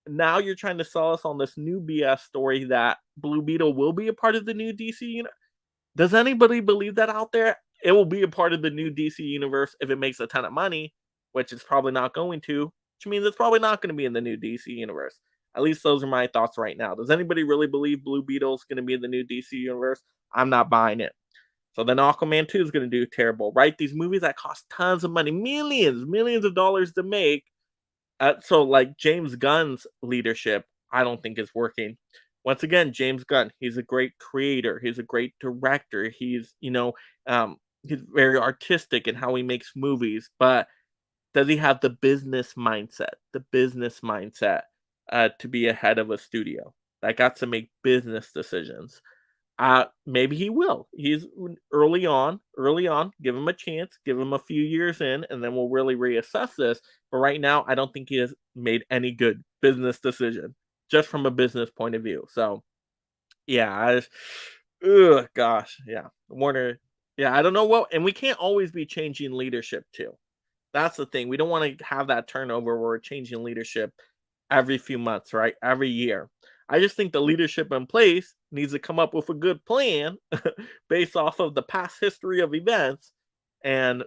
Speaker 1: Now you're trying to sell us on this new BS story that Blue Beetle will be a part of the new DC universe. Does anybody believe that out there? It will be a part of the new DC universe if it makes a ton of money, which it's probably not going to, which means it's probably not going to be in the new DC universe. At least those are my thoughts right now. Does anybody really believe Blue Beetle is going to be in the new DC universe? I'm not buying it. So then Aquaman 2 is going to do terrible, right? These movies that cost tons of money, millions of dollars to make. So like James Gunn's leadership, I don't think is working. Once again, James Gunn, he's a great creator. He's a great director. He's very artistic in how he makes movies, but does he have the business mindset? The business mindset to be ahead of a studio that got to make business decisions. Maybe he will. He's early on. Give him a chance. Give him a few years in, and then we'll really reassess this. But right now, I don't think he has made any good business decision, just from a business point of view. So, yeah, gosh, yeah, Warner. Yeah, I don't know what, and we can't always be changing leadership too. That's the thing. We don't want to have that turnover where we're changing leadership every few months, right? Every year. I just think the leadership in place needs to come up with a good plan based off of the past history of events. And,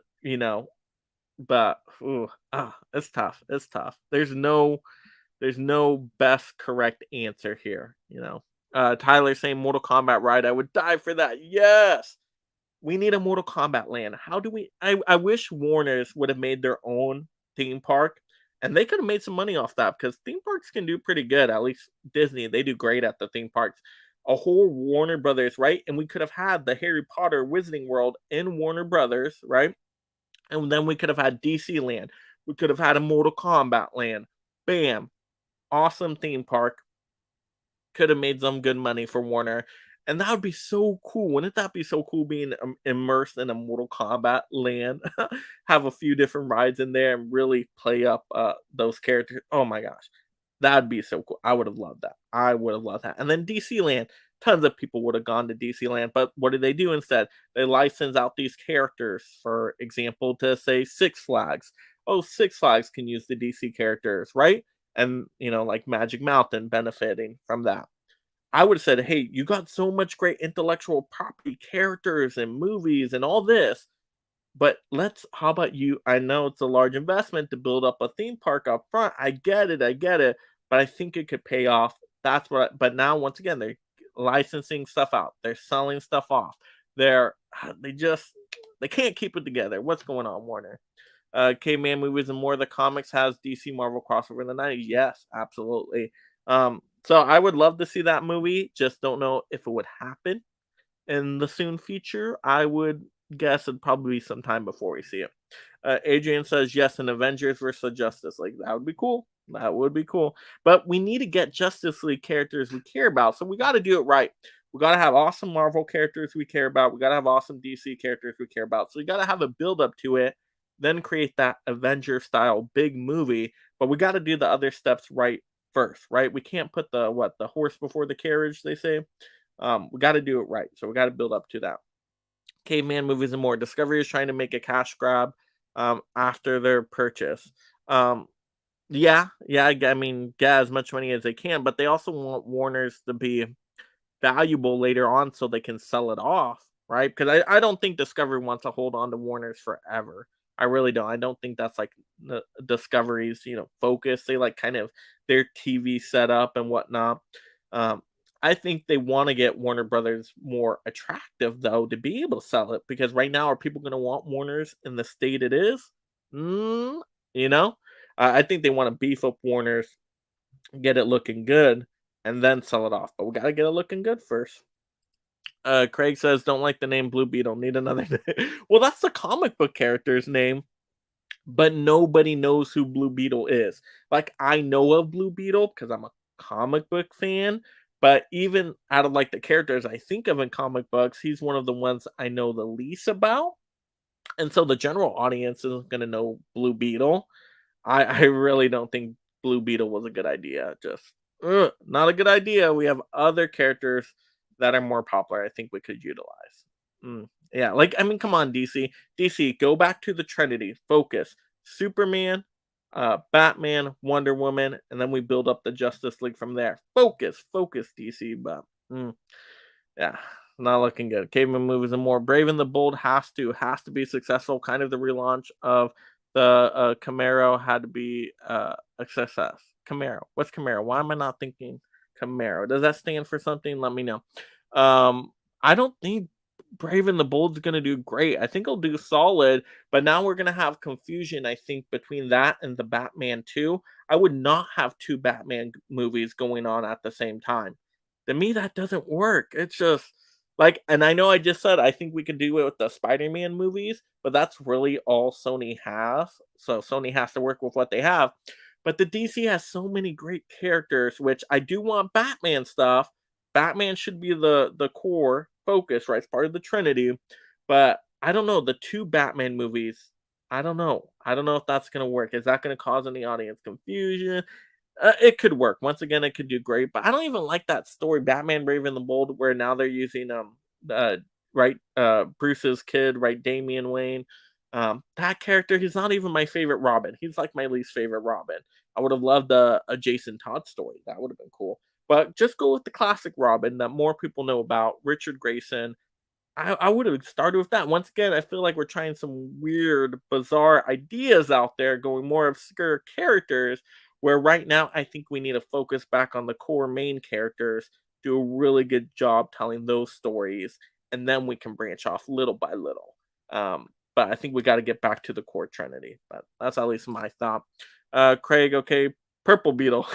Speaker 1: but it's tough. It's tough. There's no best correct answer here. Tyler saying Mortal Kombat ride. I would die for that. Yes. We need a Mortal Kombat land. How do we I wish Warner's would have made their own theme park, and they could have made some money off that because theme parks can do pretty good. At least Disney, they do great at the theme parks. A whole Warner Brothers, right? And we could have had the Harry Potter Wizarding World in Warner Brothers, right? And then we could have had DC Land. We could have had a Mortal Kombat land. Bam. Awesome theme park. Could have made some good money for Warner. And that would be so cool. Wouldn't that be so cool being immersed in a Mortal Kombat land? Have a few different rides in there and really play up those characters. Oh my gosh. That'd be so cool. I would have loved that. I would have loved that. And then DC Land. Tons of people would have gone to DC Land. But what do they do instead? They license out these characters, for example, to say Six Flags. Oh, Six Flags can use the DC characters, right? And, like Magic Mountain benefiting from that. I would have said, "Hey, you got so much great intellectual property, characters, and movies, and all this, but how about you? I know it's a large investment to build up a theme park up front. I get it, but I think it could pay off." But now, once again, they're licensing stuff out. They're selling stuff off. They're, they just, they can't keep it together. What's going on, Warner? Caveman movies and more of the comics has DC Marvel crossover in the 90s. Yes, absolutely. So I would love to see that movie. Just don't know if it would happen in the soon future. I would guess it'd probably be sometime before we see it. Adrian says yes, an Avengers versus Justice League. That would be cool. That would be cool. But we need to get Justice League characters we care about. So we got to do it right. We got to have awesome Marvel characters we care about. We got to have awesome DC characters we care about. So we got to have a build up to it then create that Avenger style big movie. But we got to do the other steps right first, right? We can't put the horse before the carriage, they say. We got to do it right. So we got to build up to that. Caveman movies and more. Discovery is trying to make a cash grab after their purchase. Um, yeah, I mean, get as much money as they can, but they also want Warner's to be valuable later on so they can sell it off, right? Because I don't think Discovery wants to hold on to Warner's forever. I really don't. I don't think that's like the Discovery's, focus. They like kind of their TV setup and whatnot. Um, I think they want to get Warner Brothers more attractive though to be able to sell it because right now are people going to want Warner's in the state it is? Mm, you know, I think they want to beef up Warner's, get it looking good, and then sell it off. But we gotta get it looking good first. Craig says, "Don't like the name Blue Beetle. Need another name." Well, that's the comic book character's name, but nobody knows who Blue Beetle is. Like I know of Blue Beetle because I'm a comic book fan, but even out of like the characters I think of in comic books, he's one of the ones I know the least about. And so the general audience isn't going to know Blue Beetle. I really don't think Blue Beetle was a good idea. Just not a good idea. We have other characters that are more popular. I think we could utilize. Yeah, like I mean, come on, DC. DC, go back to the Trinity. Focus. Superman, Batman, Wonder Woman, and then we build up the Justice League from there. Focus, DC. But yeah, not looking good. Caveman movies and more. Brave and the Bold has to be successful. Kind of the relaunch of the Camaro had to be a success. Camaro. What's Camaro? Why am I not thinking Camaro? Does that stand for something? Let me know. I don't think Brave and the Bold's gonna do great. I think it'll do solid, but now we're gonna have confusion. I think between that and the Batman 2. I would not have two Batman movies going on at the same time. To me, that doesn't work. It's just like, and I know I just said I think we could do it with the Spider-Man movies, but that's really all Sony has. So Sony has to work with what they have. But the DC has so many great characters, which I do want Batman stuff. Batman should be the core focus, right? It's part of the Trinity. But I don't know. The two Batman movies, I don't know. I don't know if that's gonna work. Is that gonna cause any audience confusion? It could work. Once again, it could do great, but I don't even like that story, Batman Brave and the Bold, where now they're using uh right Bruce's kid, right, Damian Wayne. That character, he's not even my favorite Robin. He's like my least favorite Robin. I would have loved a Jason Todd story. That would have been cool. But just go with the classic Robin that more people know about, Richard Grayson. I would have started with that. Once again, I feel like we're trying some weird, bizarre ideas out there, going more obscure characters. Where right now, I think we need to focus back on the core main characters, do a really good job telling those stories, and then we can branch off little by little. But I think we got to get back to the core Trinity. But that's at least my thought. Craig, okay, Purple Beetle.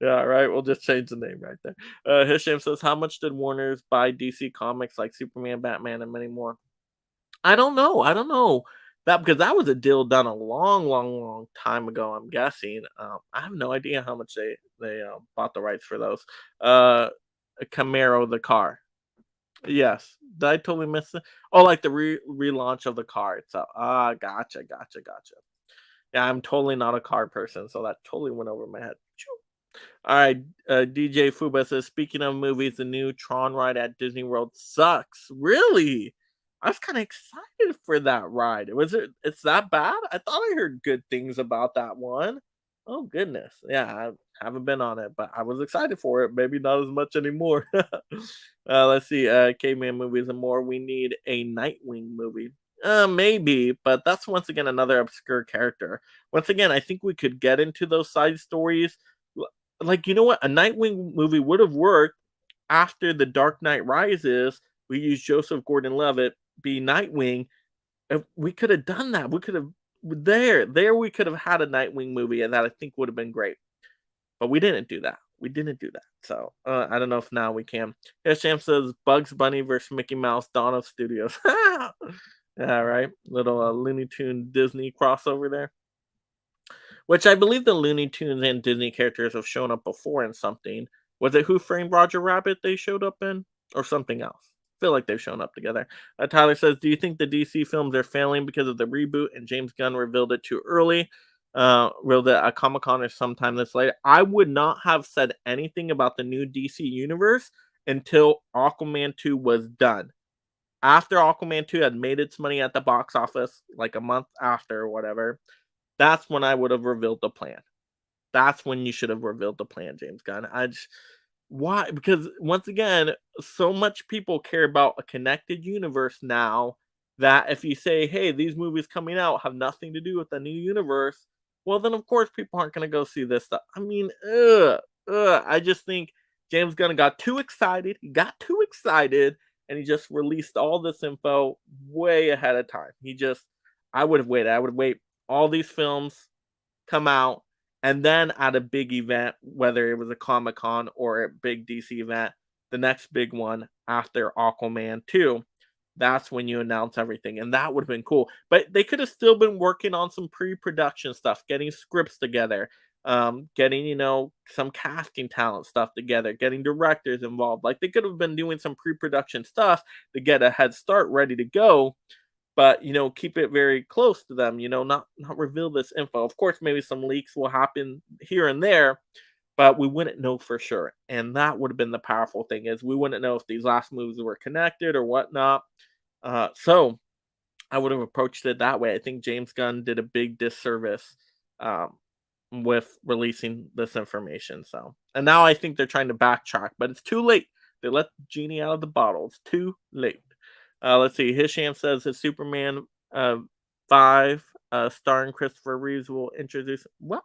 Speaker 1: Yeah, right. We'll just change the name right there. Hisham says, "How much did Warner's buy DC comics like Superman, Batman, and many more?" I don't know. I don't know that because that was a deal done a long, long, long time ago. I'm guessing. I have no idea how much they bought the rights for those. Camaro, the car. Yes. Did I totally miss it? Oh, like the relaunch of the car itself. Gotcha. Yeah, I'm totally not a car person, so that totally went over my head. All right, DJ Fuba says, "Speaking of movies, the new Tron ride at Disney World sucks." Really? I was kind of excited for that ride. It's that bad? I thought I heard good things about that one. Oh goodness. Yeah, I haven't been on it, but I was excited for it. Maybe not as much anymore. Let's see. Caveman movies and more. We need a Nightwing movie. Maybe, but that's once again another obscure character. Once again, I think we could get into those side stories. Like, you know what? A Nightwing movie would have worked after The Dark Knight Rises. We used Joseph Gordon-Levitt be Nightwing. If we could have done that. We could have there we could have had a Nightwing movie, and that I think would have been great. But we didn't do that. We didn't do that. So I don't know if now we can. Sham says Bugs Bunny versus Mickey Mouse, Dawn of Studios. Yeah, right. Little Looney Tune Disney crossover there. Which I believe the Looney Tunes and Disney characters have shown up before in something. Was it Who Framed Roger Rabbit they showed up in? Or something else? feel like they've shown up together. Tyler says, "Do you think the DC films are failing because of the reboot and James Gunn revealed it too early? Revealed it at Comic Con or sometime this later." I would not have said anything about the new DC universe until Aquaman 2 was done. After Aquaman 2 had made its money at the box office, like a month after or whatever, that's when I would have revealed the plan. That's when you should have revealed the plan, James Gunn. Why? Because once again, so much people care about a connected universe now that if you say, "Hey, these movies coming out have nothing to do with the new universe," well, then of course people aren't going to go see this stuff. I mean, I just think James Gunn got too excited. He got too excited, and he just released all this info way ahead of time. I would have waited. I would wait all these films come out, and then at a big event, whether it was a Comic Con or a big DC event, the next big one after Aquaman 2, that's when you announce everything. And that would have been cool. But they could have still been working on some pre production stuff, getting scripts together, getting, some casting talent stuff together, getting directors involved. Like they could have been doing some pre production stuff to get a head start ready to go, but keep it very close to them, not reveal this info. Of course, maybe some leaks will happen here and there, but we wouldn't know for sure. And that would have been the powerful thing, is we wouldn't know if these last moves were connected or whatnot. So I would have approached it that way. I think James Gunn did a big disservice with releasing this information. So, and now I think they're trying to backtrack, but it's too late. They let the genie out of the bottle. It's too late. Let's see. Hisham says his Superman 5 starring Christopher Reeves will introduce. What?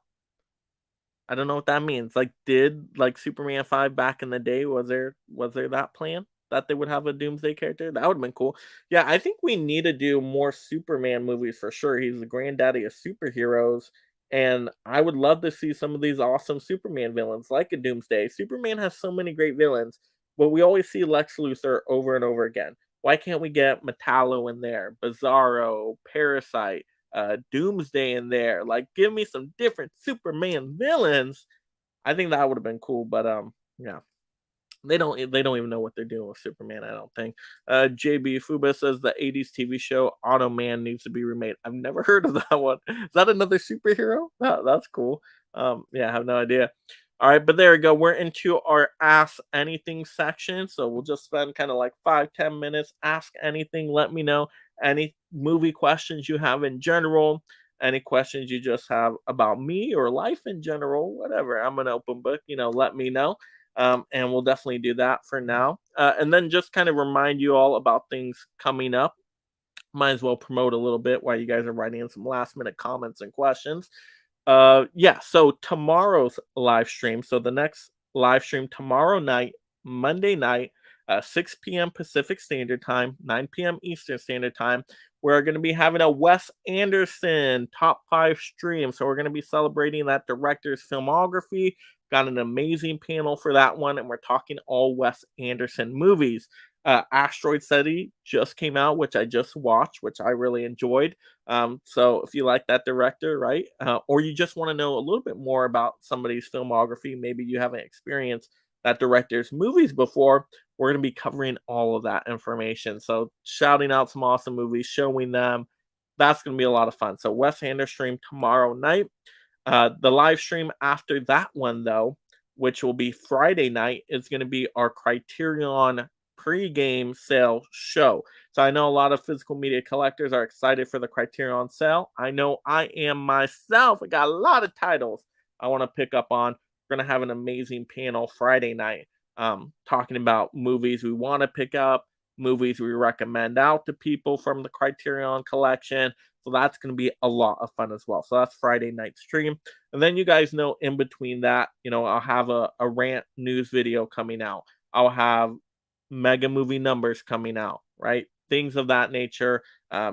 Speaker 1: I don't know what that means. Like, did like Superman 5 back in the day? Was there that plan that they would have a Doomsday character? That would have been cool. Yeah, I think we need to do more Superman movies for sure. He's the granddaddy of superheroes, and I would love to see some of these awesome Superman villains, like a Doomsday. Superman has so many great villains, but we always see Lex Luthor over and over again. Why can't we get Metallo in there, Bizarro, Parasite, Doomsday in there? Like, give me some different Superman villains. I think that would have been cool, but yeah. They don't even know what they're doing with Superman, I don't think. JB Fuba says the 80s TV show Automan needs to be remade. I've never heard of that one. Is that another superhero? That's cool. Yeah, I have no idea. All right, but there we go. We're into our Ask Anything section. So we'll just spend kind of like 5-10 minutes. Ask anything. Let me know any movie questions you have in general, any questions you just have about me or life in general, whatever. I'm an open book. Let me know. And we'll definitely do that for now. And then just kind of remind you all about things coming up. Might as well promote a little bit while you guys are writing in some last minute comments and questions. Yeah, so tomorrow's live stream. So the next live stream tomorrow night, Monday night, 6 p.m. Pacific Standard Time, 9 p.m. Eastern Standard Time. We're going to be having a Wes Anderson top 5 stream. So we're going to be celebrating that director's filmography. Got an amazing panel for that one, and we're talking all Wes Anderson movies. Asteroid City just came out, which I just watched, which I really enjoyed. So if you like that director, right, or you just want to know a little bit more about somebody's filmography, maybe you haven't experienced that director's movies before, we're going to be covering all of that information. So shouting out some awesome movies, showing them. That's going to be a lot of fun. So Wes Anderson stream tomorrow night. The live stream after that one, though, which will be Friday night, is going to be our Criterion pre-game sale show. So I know a lot of physical media collectors are excited for the Criterion sale. I know I am myself. I got a lot of titles I want to pick up on. We're going to have an amazing panel Friday night, talking about movies we want to pick up, movies we recommend out to people from the Criterion collection. So that's going to be a lot of fun as well. So that's Friday night stream. And then you guys know in between that, I'll have a rant news video coming out. I'll have mega movie numbers coming out, right? Things of that nature.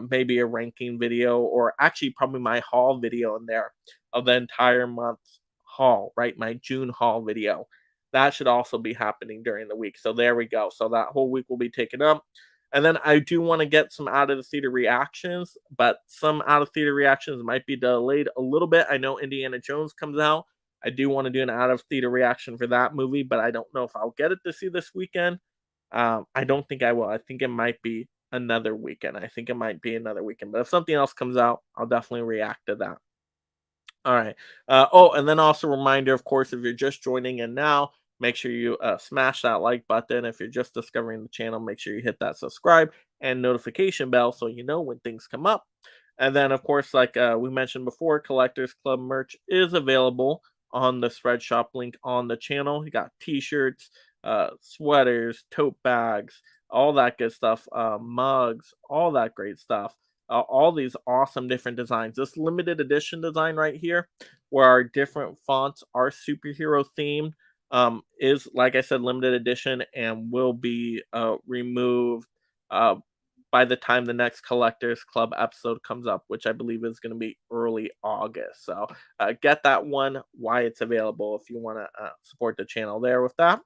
Speaker 1: Maybe a ranking video, or actually probably my haul video in there of the entire month's haul, right? My June haul video. That should also be happening during the week. So there we go. So that whole week will be taken up. And then I do want to get some out of the theater reactions, but some out of theater reactions might be delayed a little bit. I know Indiana Jones comes out. I do want to do an out of theater reaction for that movie, but I don't know if I'll get it to see this weekend. I don't think I will. I think it might be another weekend. I think it might be another weekend. But if something else comes out, I'll definitely react to that. All right. Oh, and then also reminder, of course, if you're just joining in now, make sure you smash that like button. If you're just discovering the channel, make sure you hit that subscribe and notification bell so you know when things come up. And then, of course, like we mentioned before, Collectors Club merch is available on the Spread Shop link on the channel. You got T-shirts, sweaters, tote bags, all that good stuff, mugs, all that great stuff, all these awesome different designs. This limited edition design right here, where our different fonts are superhero themed, is, like I said, limited edition and will be removed uh, by the time the next Collectors Club episode comes up, which I believe is going to be early August. So get that one why it's available if you want to support the channel there with that.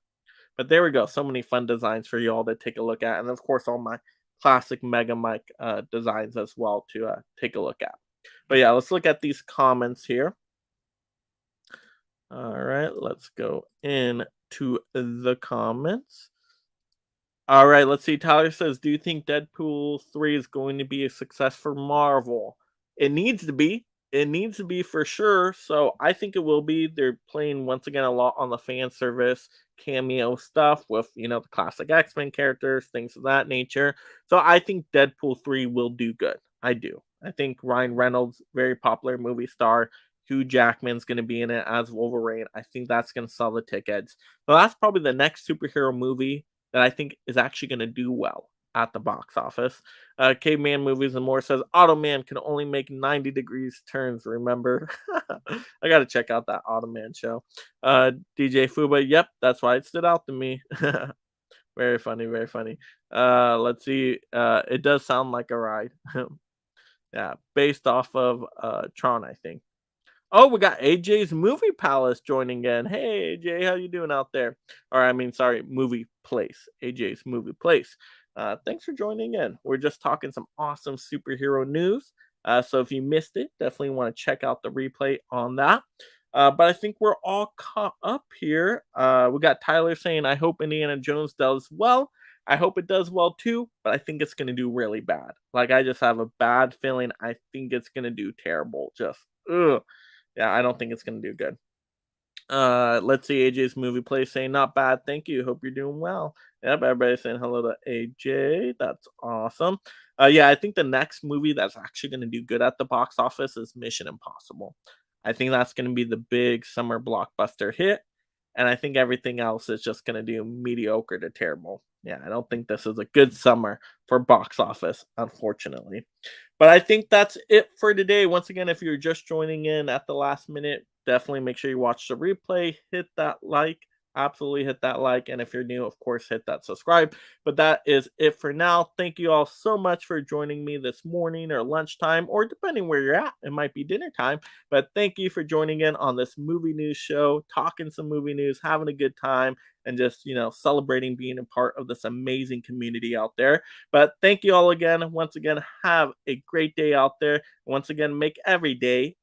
Speaker 1: But there we go. So many fun designs for you all to take a look at. And of course, all my classic Mega Mike designs as well to take a look at. But yeah, let's look at these comments here. All right, let's go into the comments. All right, let's see. Tyler says, "Do you think Deadpool 3 is going to be a success for Marvel?" It needs to be. It needs to be for sure. So I think it will be. They're playing once again a lot on the fan service cameo stuff with the classic X-Men characters, things of that nature. So I think Deadpool 3 will do good. I do. I think Ryan Reynolds, very popular movie star, Hugh Jackman's going to be in it as Wolverine. I think that's going to sell the tickets. So that's probably the next superhero movie that I think is actually going to do well at the box office. Caveman Movies and More says Automan can only make 90 degrees turns. Remember, I got to check out that Automan show. DJ Fuba, yep, that's why it stood out to me. Very funny, very funny. Let's see. It does sound like a ride. Yeah, based off of Tron, I think. Oh, we got AJ's Movie Palace joining in. Hey, AJ, how you doing out there? Or I mean, sorry, Movie Place. AJ's Movie Place. Thanks for joining in. We're just talking some awesome superhero news. So if you missed it, definitely want to check out the replay on that. But I think we're all caught up here. We got Tyler saying, "I hope Indiana Jones does well." I hope it does well too, but I think it's gonna do really bad. Like I just have a bad feeling. I think it's gonna do terrible. Just ugh. Yeah, I don't think it's gonna do good. Let's see AJ's Movie Place saying, "Not bad, thank you. Hope you're doing well." Yep, everybody's saying hello to AJ. That's awesome. Yeah, I think the next movie that's actually gonna do good at the box office is Mission Impossible. I think that's gonna be the big summer blockbuster hit, and I think everything else is just gonna do mediocre to terrible. Yeah, I don't think this is a good summer for box office, unfortunately. But I think that's it for today. Once again, if you're just joining in at the last minute, definitely make sure you watch the replay, hit that like, absolutely hit that like. And if you're new, of course, hit that subscribe. But that is it for now. Thank you all so much for joining me this morning or lunchtime, or depending where you're at, it might be dinner time. But thank you for joining in on this movie news show, talking some movie news, having a good time, and just, celebrating being a part of this amazing community out there. But thank you all again. Once again, have a great day out there. Once again, make every day